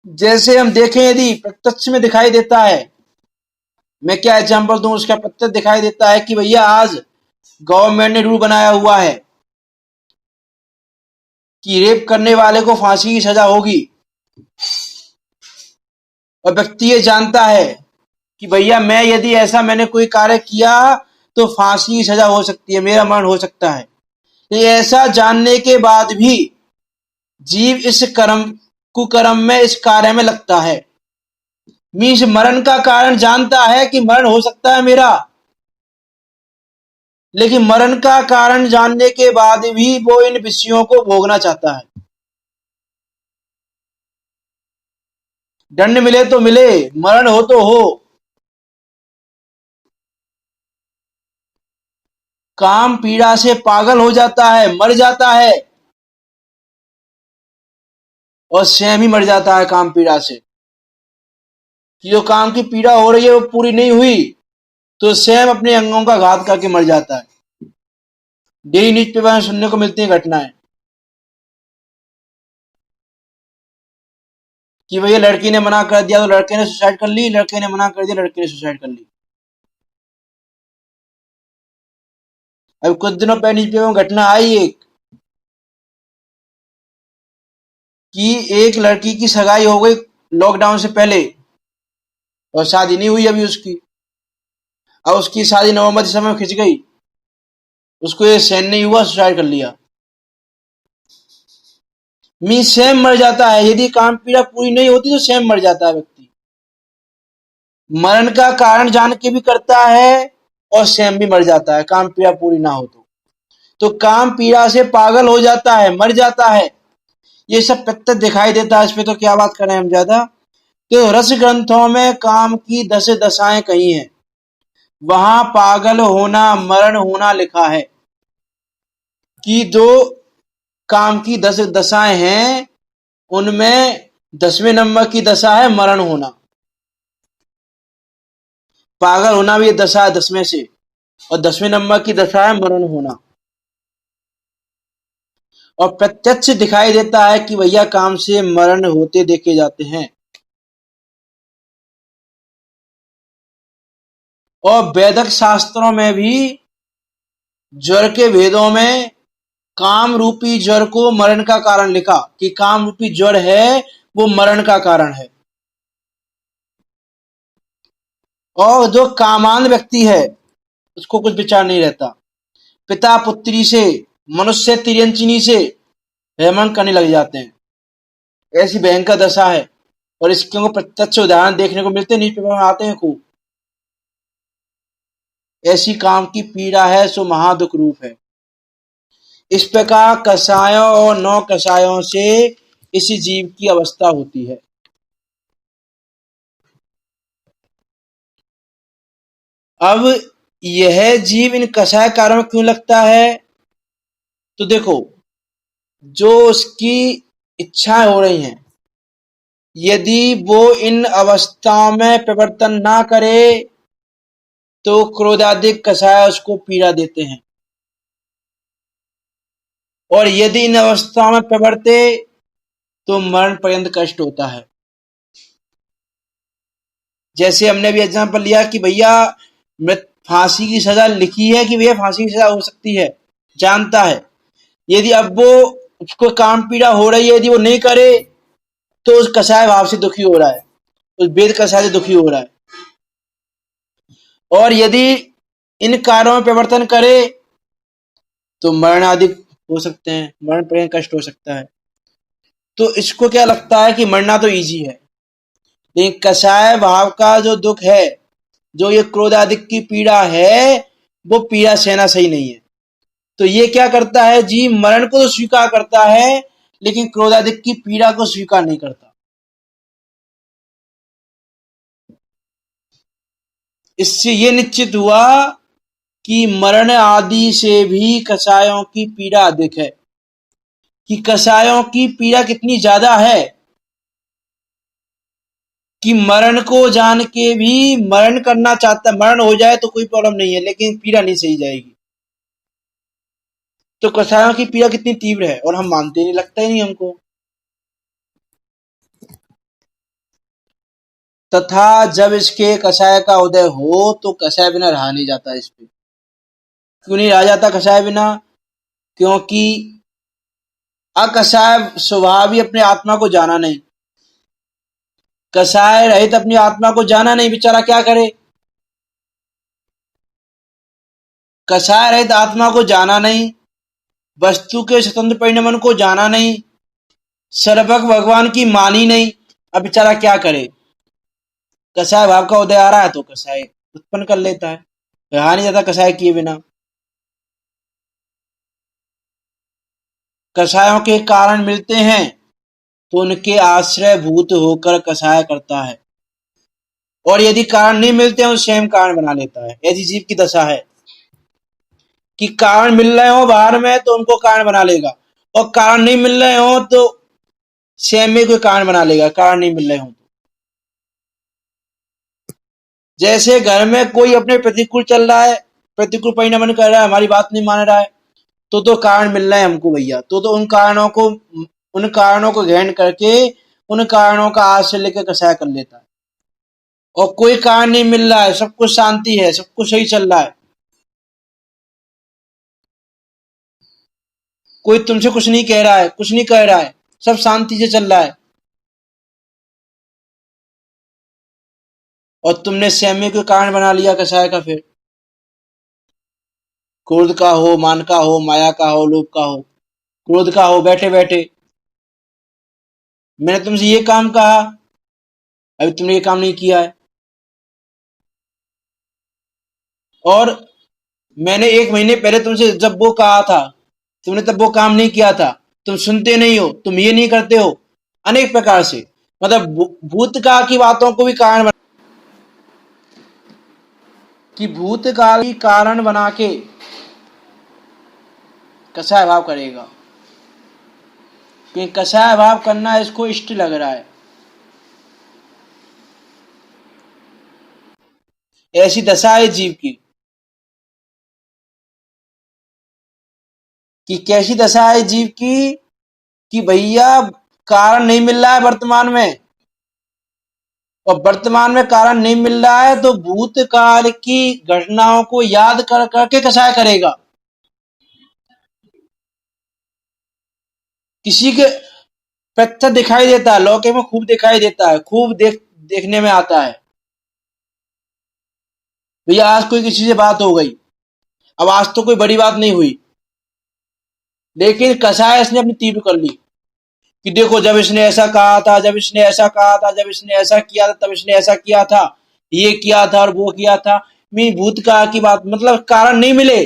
जैसे हम देखें, यदि प्रत्यक्ष में दिखाई देता है, मैं क्या एग्जांपल दूं, उसका प्रत्यक्ष दिखाई देता है कि भैया आज गवर्नमेंट ने रूल बनाया हुआ है कि रेप करने वाले को फांसी की सजा होगी, और व्यक्ति ये जानता है कि भैया मैं यदि ऐसा मैंने कोई कार्य किया तो फांसी की सजा हो सकती है, मेरा मरण हो सकता है। ये ऐसा जानने के बाद भी जीव इस कर्म कुकर्म में, इस कार्य में लगता है। मीन्स मरण का कारण जानता है कि मरण हो सकता है मेरा, लेकिन मरण का कारण जानने के बाद भी वो इन विषयों को भोगना चाहता है। दंड मिले तो मिले, मरण हो तो हो। काम पीड़ा से पागल हो जाता है, मर जाता है, और स्वयं ही मर जाता है काम पीड़ा से। कि जो काम की पीड़ा हो रही है वो पूरी नहीं हुई तो स्वयं अपने अंगों का घात करके मर जाता है। डेली न्यूज पेपर में सुनने को मिलती है घटनाएं कि भैया लड़की ने मना कर दिया तो लड़के ने सुसाइड कर ली, लड़के ने मना कर दिया लड़के ने सुसाइड कर ली। अब कुछ दिनों पहले न्यूज पेपर में घटना आई एक कि एक लड़की की सगाई हो गई लॉकडाउन से पहले, और शादी नहीं हुई अभी उसकी। अब उसकी शादी नवंबर दिसंबर में खिंच गई, उसको ये सहन नहीं हुआ, सुसाइड कर लिया। मीन स्वयं मर जाता है, यदि काम पीड़ा पूरी नहीं होती तो स्वयं मर जाता है व्यक्ति। मरण का कारण जान के भी करता है और स्वयं भी मर जाता है काम पीड़ा पूरी ना हो तो काम पीड़ा से पागल हो जाता है, मर जाता है। ये सब प्रत्यक्ष दिखाई देता है, इस पे तो क्या बात करें हम ज्यादा। तो रस ग्रंथों में काम की 10 दशाएं कही हैं, वहां पागल होना, मरण होना लिखा है। कि दो काम की 10 दशाएं हैं, उनमें 10वें नंबर की दशा है मरण होना। पागल होना भी दशा है 10 में से, और 10वें नंबर की दशा है मरण होना। और प्रत्यक्ष दिखाई देता है कि भैया काम से मरण होते देखे जाते हैं। और वैदिक शास्त्रों में भी ज्वर के भेदों में काम रूपी ज्वर को मरण का कारण लिखा कि काम रूपी ज्वर है वो मरण का कारण है। और जो कामान व्यक्ति है उसको कुछ विचार नहीं रहता, पिता पुत्री से, मनुष्य तिरंचिनी से हेमन करने लग जाते हैं। ऐसी भयंकर दशा है, और इसके को प्रत्यक्ष उदाहरण देखने को मिलते, न्यूज पेपर में आते हैं खूब। ऐसी काम की पीड़ा है सो महादुख रूप है। इस प्रकार कषायों और नौ कषायों से इसी जीव की अवस्था होती है। अब यह जीव इन कषाय कार्यों में क्यों लगता है? तो देखो, जो उसकी इच्छाएं हो रही हैं, यदि वो इन अवस्थाओं में परिवर्तन ना करे तो क्रोधाधिक कषाय उसको पीड़ा देते हैं, और यदि इन अवस्थाओं में प्रवर्ते तो मरण पर्यंत कष्ट होता है। जैसे हमने भी एग्जाम्पल लिया कि भैया मृत फांसी की सजा लिखी है कि भैया फांसी की सजा हो सकती है, जानता है, यदि अब वो उसको काम पीड़ा हो रही है, यदि वो नहीं करे तो उस कषाय भाव से दुखी हो रहा है, उस वेद कषाय से दुखी हो रहा है। और यदि इन कार्यों में परिवर्तन करे तो मरण आदि हो सकते हैं, मरण पर्यंत कष्ट हो सकता है। तो इसको क्या लगता है कि मरना तो इजी है, लेकिन कषाय भाव का जो दुख है, जो ये क्रोध आदि की पीड़ा है, वो पीड़ा सहना सही नहीं है। तो ये क्या करता है जी, मरण को तो स्वीकार करता है लेकिन क्रोधाधिक की पीड़ा को स्वीकार नहीं करता। इससे ये निश्चित हुआ कि मरण आदि से भी कषायों की पीड़ा अधिक है। कि कषायों की पीड़ा कितनी ज्यादा है कि मरण को जान के भी मरण करना चाहता, मरण हो जाए तो कोई प्रॉब्लम नहीं है लेकिन पीड़ा नहीं सही जाएगी। तो कषायों की पीड़ा कितनी तीव्र है और हम मानते नहीं, लगता ही नहीं हमको। तथा जब इसके कषाय का उदय हो तो कषाय बिना रहा नहीं जाता। इस पे क्यों नहीं रहा जाता कषाय बिना? क्योंकि अकषाय स्वभाव ही अपने आत्मा को जाना नहीं, कषाय रहित अपनी आत्मा को जाना नहीं, बेचारा क्या करे? कषाय रहित आत्मा को जाना नहीं, वस्तु के स्वतंत्र परिणमन को जाना नहीं, सर्वज्ञ भगवान की मानी नहीं, अब बेचारा क्या करे? कषाय भाव का उदय आ रहा है तो कषाय उत्पन्न कर लेता है, रहा नहीं जाता कषाय किए बिना। कषायों के कारण मिलते हैं तो उनके आश्रय भूत होकर कषाय करता है, और यदि कारण नहीं मिलते हैं तो स्वयं कारण बना लेता है। ऐसी जीव की दशा है कि कारण मिल रहे हो बाहर में तो उनको कारण बना लेगा, और कारण नहीं मिल रहे हो तो स्वयं में कोई कारण बना लेगा, कारण नहीं मिल रहे हो तो। जैसे घर में कोई अपने प्रतिकूल चल रहा है, प्रतिकूल परिणमन कर रहा है, हमारी बात नहीं मान रहा है, तो कारण मिल रहा है हमको भैया, तो उन कारणों को ग्रहण करके उन कारणों का आश्रय लेकर कषाय कर लेता है। और कोई कारण नहीं मिल रहा है, सब कुछ शांति है, सब कुछ सही चल रहा है, कोई तुमसे कुछ नहीं कह रहा है, कुछ नहीं कह रहा है, सब शांति से चल रहा है, और तुमने स्वयं को कारण बना लिया कषाय का। फिर क्रोध का हो, मान का हो, माया का हो, लोभ का हो, क्रोध का हो, बैठे बैठे मैंने तुमसे ये काम कहा, अभी तुमने ये काम नहीं किया है, और मैंने 1 महीने पहले तुमसे जब वो कहा था, तुमने तब वो काम नहीं किया था, तुम सुनते नहीं हो, तुम ये नहीं करते हो, अनेक प्रकार से, मतलब भूतकाल की बातों को भी कारण कि भूतकाल की कारण बना के कषाय भाव करेगा, क्योंकि कषाय भाव करना इसको इष्ट लग रहा है। ऐसी दशा है जीव की। कि कैसी दशा है जीव की कि भैया कारण नहीं मिल रहा है वर्तमान में, और वर्तमान में कारण नहीं मिल रहा है तो भूतकाल की घटनाओं को याद कर करके कषाय करेगा। किसी के प्रत्यक्ष दिखाई देता है, लौकिक में खूब दिखाई देता है, खूब देखने में आता है, भैया आज कोई किसी से बात हो गई, अब आज तो कोई बड़ी बात नहीं हुई, लेकिन कषाय इसने अपनी तीव्र कर ली कि देखो जब इसने ऐसा कहा था, जब इसने ऐसा कहा था, जब इसने ऐसा किया था, तब इसने ऐसा किया था, ये किया था और वो किया था। मैं भूतकाल की बात, मतलब कारण नहीं मिले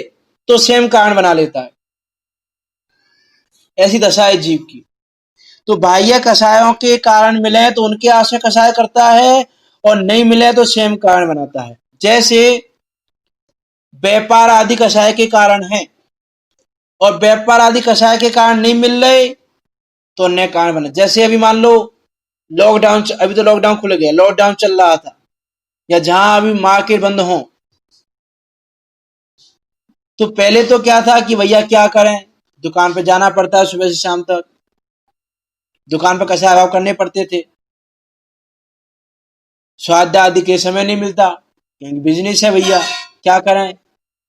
तो स्वयं कारण बना लेता है। ऐसी दशा है जीव की। तो बाह्य कषायों के कारण मिले तो उनके आश्रय कषाय करता है, और नहीं मिले तो स्वयं कारण बनाता है। जैसे व्यापार आदि कषाय के कारण है, और व्यापार आदि कषाय के कारण नहीं मिल रहे तो अन्य कारण बने। जैसे अभी मान लो लॉकडाउन, अभी तो लॉकडाउन खुल गया, लॉकडाउन चल रहा था, या जहां अभी मार्केट बंद हो, तो पहले तो क्या था कि भैया क्या करें, दुकान पे जाना पड़ता है सुबह से शाम तक, दुकान पे कषाय भाव करने पड़ते थे, स्वाद आदि के समय नहीं मिलता, क्योंकि बिजनेस है भैया, क्या करें,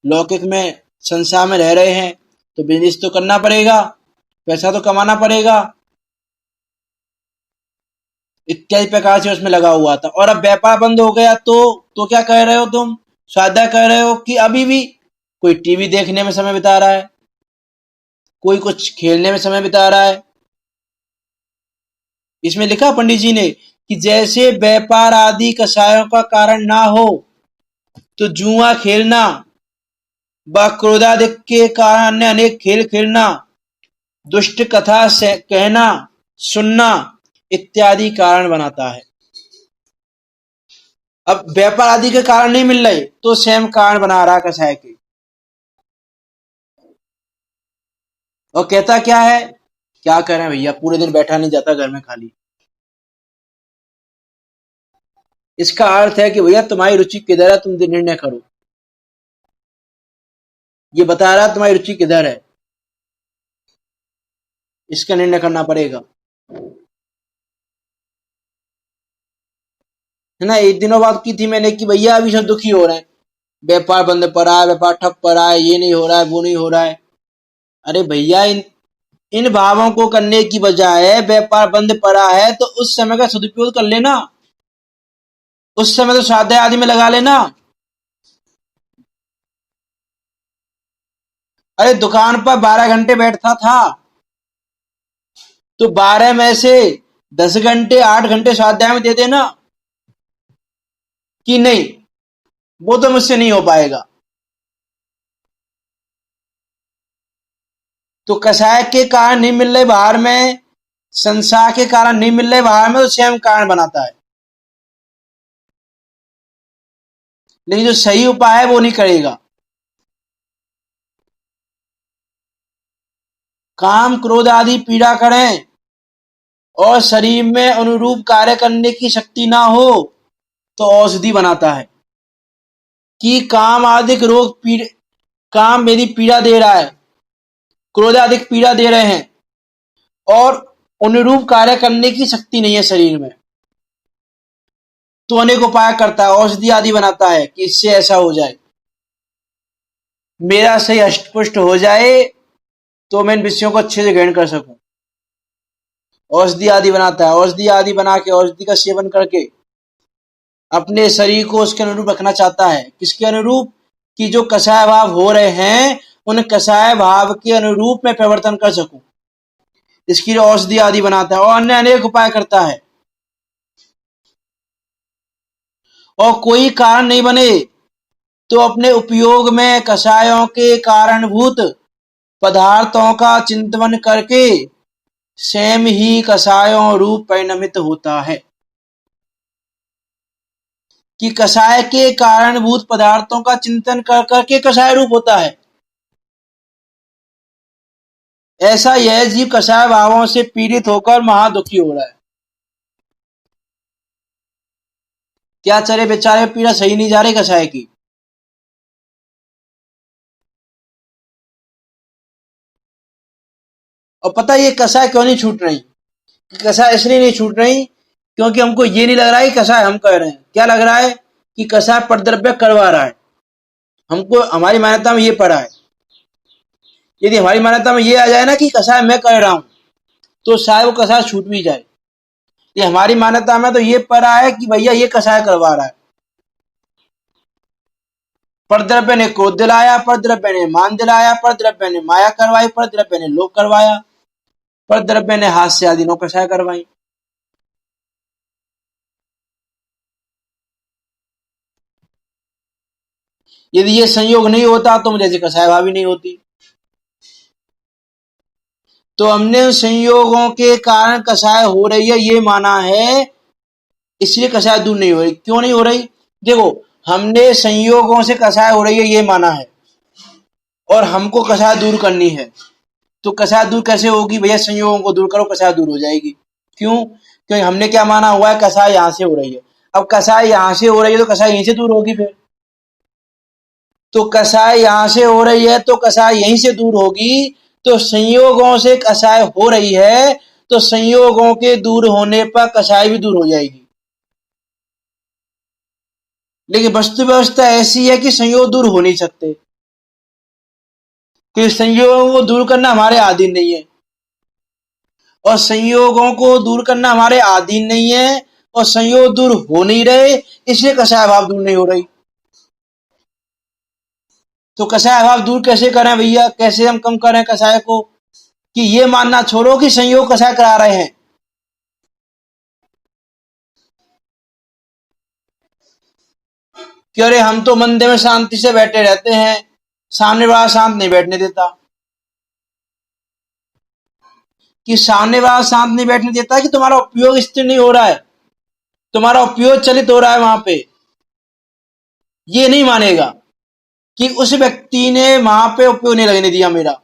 लौकिक में संसार में रह रहे हैं तो बिजनेस तो करना पड़ेगा, पैसा तो कमाना पड़ेगा, इत्यादि प्रकार से उसमें लगा हुआ था। और अब व्यापार बंद हो गया तो क्या कह रहे हो तुम, स्वाध्याय कह रहे हो कि अभी भी कोई टीवी देखने में समय बिता रहा है, कोई कुछ खेलने में समय बिता रहा है। इसमें लिखा पंडित जी ने कि जैसे व्यापार आदि कषायों का कारण ना हो तो जुआ खेलना व क्रोधाधिक के कारण अन्य अनेक खेल खेलना, दुष्ट कथा से कहना सुनना इत्यादि कारण बनाता है। अब व्यापार आदि के कारण नहीं मिल रहे तो स्वयं कारण बना रहा कषाय के, और कहता क्या है, क्या करें भैया, पूरे दिन बैठा नहीं जाता घर में खाली। इसका अर्थ है कि भैया तुम्हारी रुचि किधर है, तुम निर्णय करो, ये बता रहा तुम्हारी रुचि किधर है, इसका निर्णय करना पड़ेगा, है ना। एक दिनों बात की थी मैंने कि भैया अभी सब दुखी हो रहे हैं, व्यापार बंद पड़ा है, व्यापार ठप पड़ा है, ये नहीं हो रहा है, वो नहीं हो रहा है। अरे भैया इन भावों को करने की बजाय व्यापार बंद पड़ा है तो उस समय का सदुपयोग कर लेना, उस समय तो स्वाध्याय आदि में लगा लेना। अरे दुकान पर 12 घंटे बैठता था तो 12 में से 10 घंटे 8 घंटे स्वाध्याय में दे देना, कि नहीं वो तो मुझसे नहीं हो पाएगा। तो कषाय के कारण नहीं मिल रहे बाहर में, संसार के कारण नहीं मिल रहे बाहर में, तो स्वयं कारण बनाता है, लेकिन जो सही उपाय है वो नहीं करेगा। काम क्रोध आदि पीड़ा करें और शरीर में अनुरूप कार्य करने की शक्ति ना हो तो औषधि बनाता है, कि काम आदि रोग काम मेरी पीड़ा दे रहा है, क्रोध आदि पीड़ा दे रहे हैं, और अनुरूप कार्य करने की शक्ति नहीं है शरीर में, तो अनेक उपाय करता है, औषधि आदि बनाता है कि इससे ऐसा हो जाए, मेरा सही अष्टपुष्ट हो जाए, तो मैं इन विषयों को अच्छे से ग्रहण कर सकूं। औषधि आदि बनाता है, औषधि आदि बना के औषधि का सेवन करके अपने शरीर को उसके अनुरूप रखना चाहता है, किसके अनुरूप, कि जो कषाय भाव हो रहे हैं उन कषाय भाव के अनुरूप में परिवर्तन कर सकूं, इसकी औषधि आदि बनाता है और अन्य अनेक उपाय करता है। और कोई कारण नहीं बने तो अपने उपयोग में कषायों के कारणभूत पदार्थों का चिंतन करके स्वयं ही कषायों रूप परिणमित होता है, कि कषाय के कारणभूत पदार्थों का चिंतन कर करके कषाय रूप होता है। ऐसा यह जीव कषाय भावों से पीड़ित होकर महादुखी हो रहा है। क्या चले बेचारे, पीड़ा सही नहीं जा रही कषाय की। और पता है ये कषाय क्यों नहीं छूट रही, कषाय इसलिए नहीं छूट रही क्योंकि हमको ये नहीं लग रहा है कि कषाय हम कर रहे हैं, क्या लग रहा है कि कषाय परद्रव्य करवा रहा है। हमको हमारी मान्यता में ये पड़ा है, यदि हमारी मान्यता में ये आ जाए ना कि कषाय मैं कर रहा हूं तो शायद वो कषाय छूट भी जाए। ये हमारी मान्यता में तो ये पड़ा है कि भैया ये कषाय करवा रहा है, परद्रव्य ने क्रोध दिलाया, परद्रव्य ने मान दिलाया, परद्रव्य ने माया करवाई, परद्रव्य ने लोभ करवाया, परद्रव्य ने हास्य आदि नौकरशाही करवाई। यदि ये संयोग नहीं होता तो मुझे ऐसी कषाय भावी नहीं होती। तो हमने संयोगों के कारण कषाय हो रही है ये माना है, इसलिए कषाय दूर नहीं हो रही। क्यों नहीं हो रही, देखो हमने संयोगों से कसाय हो रही है ये माना है और हमको कसाय दूर करनी है। तो कसाय दूर कैसे होगी भैया? संयोगों को दूर करो, कसाय दूर हो जाएगी। क्यों? क्योंकि हमने क्या माना हुआ है? कसाय यहां से हो रही है। अब कसाय यहां से हो रही है तो कसाय यहीं से दूर होगी। फिर तो कसाय यहां से हो रही है तो कसाय यहीं से दूर होगी। तो संयोगों से कसाय हो रही है तो संयोगों के दूर होने पर कसाय भी दूर हो जाएगी। लेकिन वस्तु व्यवस्था ऐसी है कि संयोग दूर हो नहीं सकते, कि संयोगों को दूर करना हमारे अधीन नहीं है और संयोगों को दूर करना हमारे अधीन नहीं है और संयोग दूर हो नहीं रहे, इसलिए कसाय भाव दूर नहीं हो रही। तो कसाय भाव दूर कैसे करें भैया? कैसे हम कम करें कसाय को? कि ये मानना छोड़ो कि संयोग कसाय करा रहे हैं। कि अरे हम तो मंदिर में शांति से बैठे रहते हैं, सामने वाला शांत नहीं बैठने देता। कि सामने वाला शांत नहीं बैठने देता कि तुम्हारा उपयोग स्थिर नहीं हो रहा है, तुम्हारा उपयोग चलित हो रहा है वहां पे। ये नहीं मानेगा कि उस व्यक्ति ने वहां पे उपयोग नहीं लगने दिया मेरा।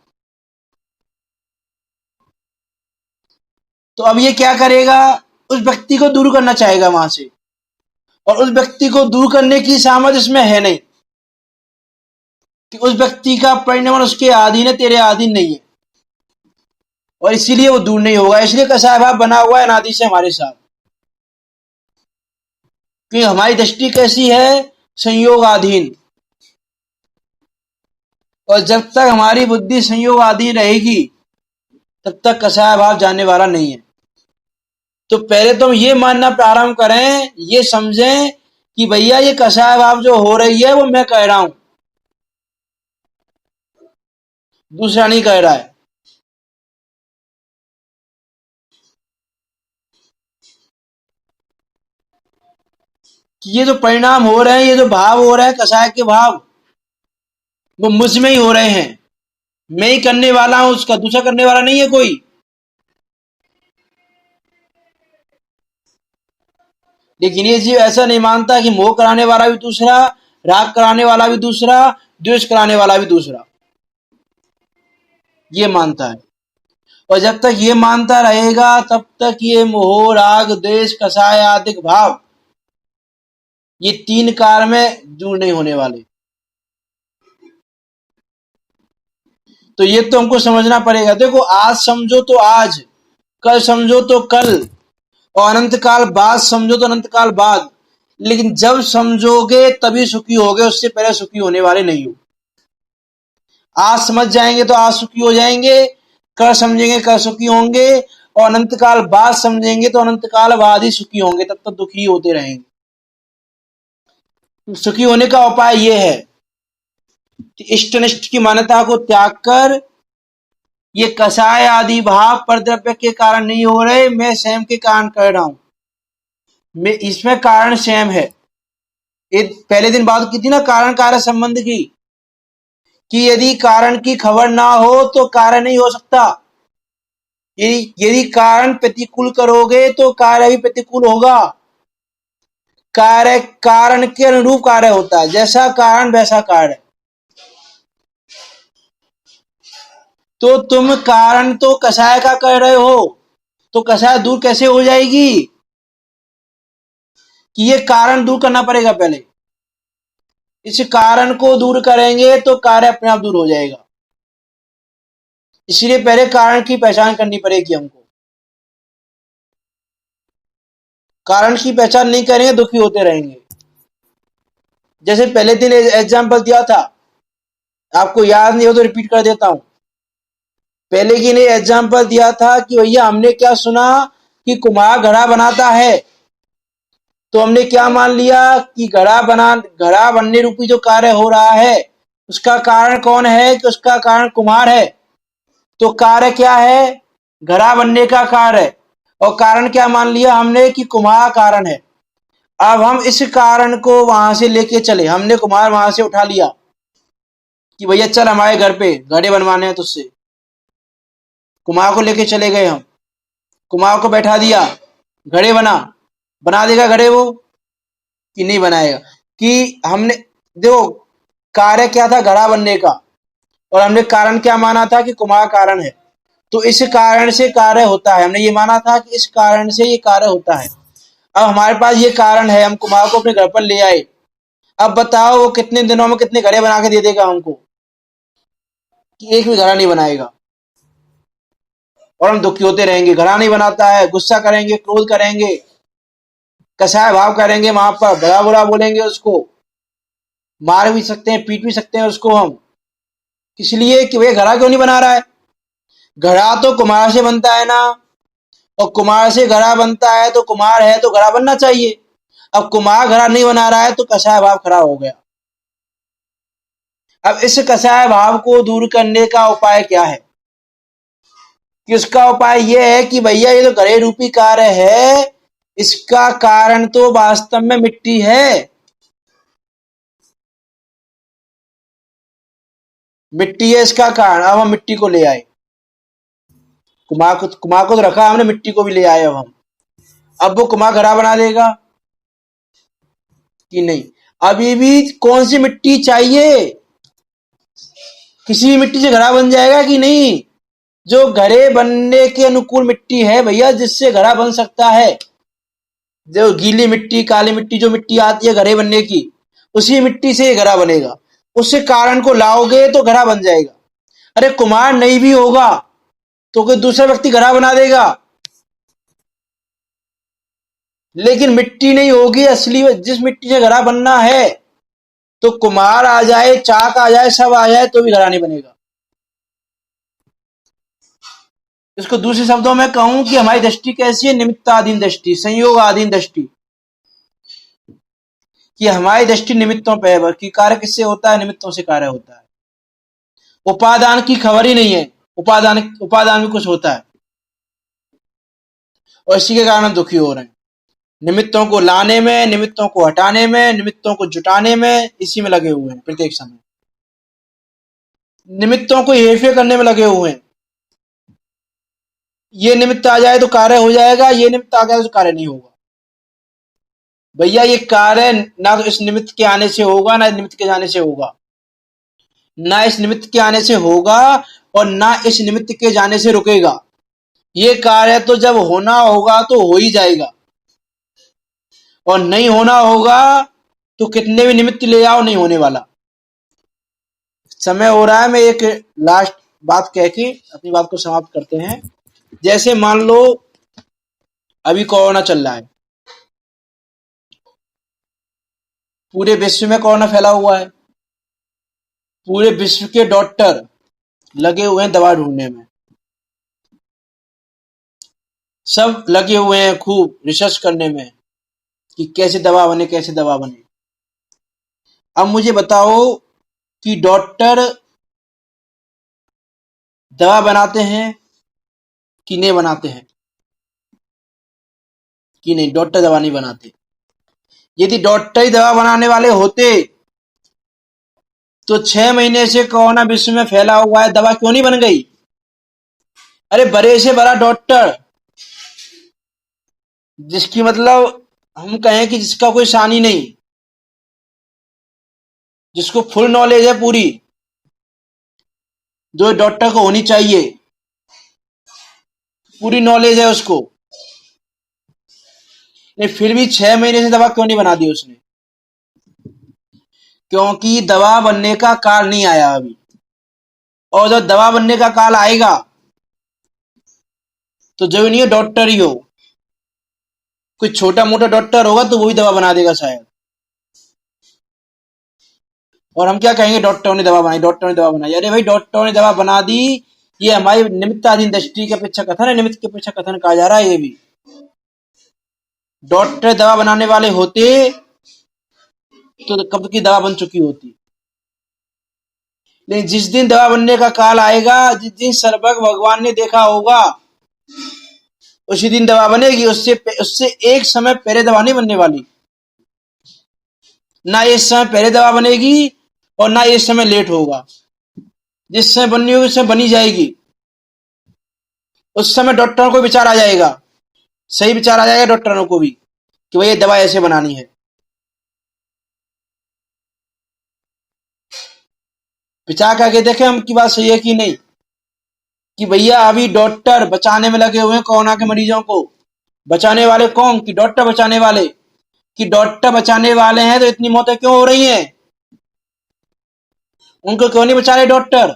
तो अब ये क्या करेगा? उस व्यक्ति को दूर करना चाहेगा वहां से, और उस व्यक्ति को दूर करने की सामर्थ्य इसमें है नहीं, कि उस व्यक्ति का परिणाम उसके अधीन है, तेरे अधीन नहीं है, और इसीलिए वो दूर नहीं होगा। इसलिए कसाय भाव बना हुआ है अनादि से हमारे साथ। कि हमारी दृष्टि कैसी है? संयोगाधीन। और जब तक हमारी बुद्धि संयोगाधीन रहेगी तब तक कसाय भाव जाने वाला नहीं है। तो पहले तो हम ये मानना प्रारंभ करें, ये समझें कि भैया ये कसाय भाव जो हो रही है वो मैं कह रहा हूं, दूसरा नहीं कह रहा है। कि ये जो परिणाम हो रहे हैं, ये जो भाव हो रहे हैं कसाय के भाव, वो मुझ में ही हो रहे हैं। मैं ही करने वाला हूं, उसका दूसरा करने वाला नहीं है कोई। लेकिन ये जीव ऐसा नहीं मानता कि मोह कराने वाला भी दूसरा, राग कराने वाला भी दूसरा, द्वेष कराने वाला भी दूसरा। ये मानता है। और जब तक ये मानता रहेगा तब तक ये मोह राग द्वेष कसाय आदि भाव, ये तीन कार में दूर नहीं होने वाले। तो ये तो हमको समझना पड़ेगा। देखो, आज समझो तो आज, कल समझो तो कल, और अनंत काल बाद समझो तो अनंत काल बाद। लेकिन जब समझोगे तभी सुखी होगे, उससे पहले सुखी होने वाले नहीं हो। आज समझ जाएंगे तो आज सुखी हो जाएंगे, कल समझेंगे कल सुखी होंगे, और अनंत काल बाद समझेंगे तो अनंत काल बाद ही सुखी होंगे, तब तक दुखी होते रहेंगे। सुखी होने का उपाय यह है कि इष्टनिष्ठ की मान्यता को त्याग कर, ये कसाय आदि भाव पर द्रव्य के कारण नहीं हो रहे, मैं स्वयं के कारण कर रहा हूं। मैं इसमें कारण स्वयं है। एक पहले दिन बात की थी ना कारण कार्य संबंध की, कि यदि कारण की खबर ना हो तो कार्य नहीं हो सकता। यदि कारण प्रतिकूल करोगे तो कार्य भी प्रतिकूल होगा। कार्य कारण के अनुरूप कार्य होता है, जैसा कारण वैसा कार्य। तो तुम कारण तो कसाय का कर रहे हो, तो कसाय दूर कैसे हो जाएगी? कि ये कारण दूर करना पड़ेगा पहले। इस कारण को दूर करेंगे तो कार्य अपने आप दूर हो जाएगा। इसलिए पहले कारण की पहचान करनी पड़ेगी हमको। कारण की पहचान नहीं करेंगे दुखी होते रहेंगे। जैसे पहले दिन एग्जाम्पल दिया था, आपको याद नहीं हो तो रिपीट कर देता हूं। पहले की ने एग्जाम्पल दिया था कि भैया हमने क्या सुना कि कुम्हार घड़ा बनाता है, तो हमने क्या मान लिया कि घड़ा बनने रूपी जो कार्य हो रहा है उसका कारण कौन है? कि उसका कारण कुम्हार है। तो कार्य क्या है? घड़ा बनने का कार्य है। और कारण क्या मान लिया हमने? कि कुम्हार कारण है। अब हम इस कारण को वहां से लेके चले, हमने कुम्हार वहां से उठा लिया कि भैया चल हमारे घर पे घड़े बनवाने हैं तुझसे। कुम्हार को लेके चले गए हम, कुम्हार को बैठा दिया, घड़े बना देगा घड़े वो? कि नहीं बनाएगा? कि हमने देखो कार्य क्या था घड़ा बनने का, और हमने कारण क्या माना था कि कुमार कारण है, तो इस कारण से कार्य होता है, हमने ये माना था कि इस कारण से ये कार्य होता है। अब हमारे पास ये कारण है, हम कुमार को अपने घर पर ले आए। अब बताओ वो कितने दिनों में कितने घड़े बना के दे देगा हमको, कि एक भी घड़ा नहीं बनाएगा, और हम दुखी होते रहेंगे। घड़ा नहीं बनाता है, गुस्सा करेंगे, क्रोध करेंगे, कसाय भाव करेंगे, वहां पर बड़ा बुरा बोलेंगे, उसको मार भी सकते हैं, पीट भी सकते हैं उसको हम, इसलिए कि वे घड़ा क्यों नहीं बना रहा है। घड़ा तो कुम्हार से बनता है ना, और कुम्हार से घड़ा बनता है, तो कुम्हार है तो घड़ा बनना चाहिए। अब कुम्हार घड़ा नहीं बना रहा है तो कसाय भाव खड़ा हो गया। अब इस कसाय भाव को दूर करने का उपाय क्या है, कि उसका उपाय यह है कि भैया ये तो घड़े रूपी कार्य है, इसका कारण तो वास्तव में मिट्टी है। मिट्टी है इसका कारण। अब हम मिट्टी को ले आए, कुम्हार को तो रखा हमने, मिट्टी को भी ले आए। अब वो कुम्हार घड़ा बना देगा कि नहीं। अभी भी कौन सी मिट्टी चाहिए, किसी भी मिट्टी से घड़ा बन जाएगा कि नहीं। जो घड़े बनने के अनुकूल मिट्टी है भैया, जिससे घड़ा बन सकता है, जो गीली मिट्टी, काली मिट्टी, जो मिट्टी आती है घड़े बनने की, उसी मिट्टी से ये घड़ा बनेगा। उससे कारण को लाओगे तो घड़ा बन जाएगा। अरे कुम्हार नहीं भी होगा तो कोई दूसरा व्यक्ति घड़ा बना देगा, लेकिन मिट्टी नहीं होगी असली, जिस मिट्टी से घड़ा बनना है, तो कुम्हार आ जाए, चाक आ जाए, सब आ जाए, तो भी घड़ा नहीं बनेगा। इसको दूसरे शब्दों में कहूं कि हमारी दृष्टि कैसी है, निमित्ताधीन दृष्टि, संयोगाधीन दृष्टि, कि हमारी दृष्टि निमित्तों पे है, कि कार्य किससे होता है, निमित्तों से कार्य होता है। उपादान की खबर ही नहीं है, उपादान उपादान में कुछ होता है, और इसी के कारण हम दुखी हो रहे हैं। निमित्तों को लाने में, निमित्तों को हटाने में, निमित्तों को जुटाने में, इसी में लगे हुए हैं प्रत्येक समय। निमित्तों को हेरफेर करने में लगे हुए हैं। ये निमित्त आ जाए तो कार्य हो जाएगा, ये निमित्त आ गया तो कार्य नहीं होगा। भैया ये कार्य ना तो इस निमित्त के आने से होगा, ना इस निमित्त के जाने से होगा, ना इस निमित्त के आने से होगा, और ना इस निमित्त के जाने से रुकेगा। ये कार्य तो जब होना होगा तो हो ही जाएगा, और नहीं होना होगा तो कितने भी निमित्त ले आओ, नहीं होने वाला। समय हो रहा है, मैं एक लास्ट बात कह के अपनी बात को समाप्त करते हैं। जैसे मान लो अभी कोरोना चल रहा है, पूरे विश्व में कोरोना फैला हुआ है, पूरे विश्व के डॉक्टर लगे हुए हैं दवा ढूंढने में, सब लगे हुए हैं खूब रिसर्च करने में कि कैसे दवा बने, कैसे दवा बने। अब मुझे बताओ कि डॉक्टर दवा बनाते हैं कि नहीं बनाते हैं, कि नहीं, डॉक्टर दवा नहीं बनाते। यदि डॉक्टर ही दवा बनाने वाले होते तो 6 महीने से कोरोना विश्व में फैला हुआ है, दवा क्यों नहीं बन गई। अरे बड़े से बड़ा डॉक्टर, जिसकी मतलब हम कहें कि जिसका कोई सानी नहीं, जिसको फुल नॉलेज है पूरी, जो डॉक्टर को होनी चाहिए, पूरी नॉलेज है उसको, नहीं फिर भी 6 महीने से दवा क्यों नहीं बना दी उसने। क्योंकि दवा बनने का काल नहीं आया अभी, और जब दवा बनने का काल आएगा तो जरूरी नहीं है डॉक्टर ही हो, कोई छोटा मोटा डॉक्टर होगा तो वो भी दवा बना देगा शायद। और हम क्या कहेंगे, डॉक्टरों ने दवा बनाई, डॉक्टरों ने दवा बनाई। अरे भाई डॉक्टरों ने दवा बना दी, ये हमारी निमित्ताधीन दृष्टि के अपेक्षा कथन है, निमित्त के अपेक्षा कथन कहा जा रहा है। ये भी डॉक्टर दवा बनाने वाले होते तो कब की दवा बन चुकी होती। लेकिन जिस दिन दवा बनने का काल आएगा, जिस दिन सर्वज्ञ भगवान ने देखा होगा, उसी दिन दवा बनेगी। उससे उससे एक समय पहले दवा नहीं बनने वाली, ना इस समय पहले दवा बनेगी और ना इस समय लेट होगा। जिस समय बननी होगी उस समय बनी जाएगी। उस समय डॉक्टरों को विचार आ जाएगा, सही विचार आ जाएगा डॉक्टरों को भी, कि भाई ये दवा ऐसे बनानी है। विचार करके देखें हम की बात सही है कि नहीं, कि भैया अभी डॉक्टर बचाने में लगे हुए हैं कोरोना के मरीजों को। बचाने वाले कौन? कि डॉक्टर बचाने वाले। कि डॉक्टर बचाने वाले हैं तो इतनी मौतें क्यों हो रही हैं? उनको क्यों नहीं बचा रहे डॉक्टर?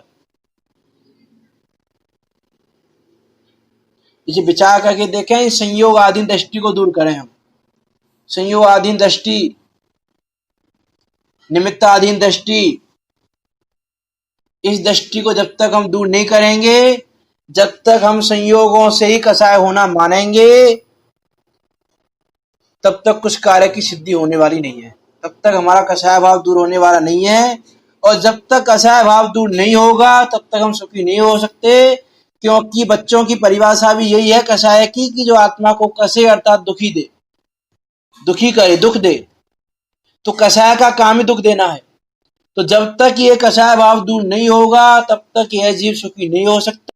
इसे विचार करके देखें, इस संयोग आधीन दृष्टि को दूर करें हम। संयोग आधीन दृष्टि, निमित्ताधीन दृष्टि, इस दृष्टि को जब तक हम दूर नहीं करेंगे, जब तक हम संयोगों से ही कसाय होना मानेंगे, तब तक कुछ कार्य की सिद्धि होने वाली नहीं है। तब तक हमारा कसाय भाव दूर होने वाला नहीं है। और जब तक कसाय भाव दूर नहीं होगा तब तक हम सुखी नहीं हो सकते, क्योंकि बच्चों की परिभाषा भी यही है कसाय की, कि जो आत्मा को कसे अर्थात दुखी दे, दुखी करे, दुख दे। तो कसाय का काम ही दुख देना है। तो जब तक ये कसाय भाव दूर नहीं होगा तब तक यह जीव सुखी नहीं हो सकता।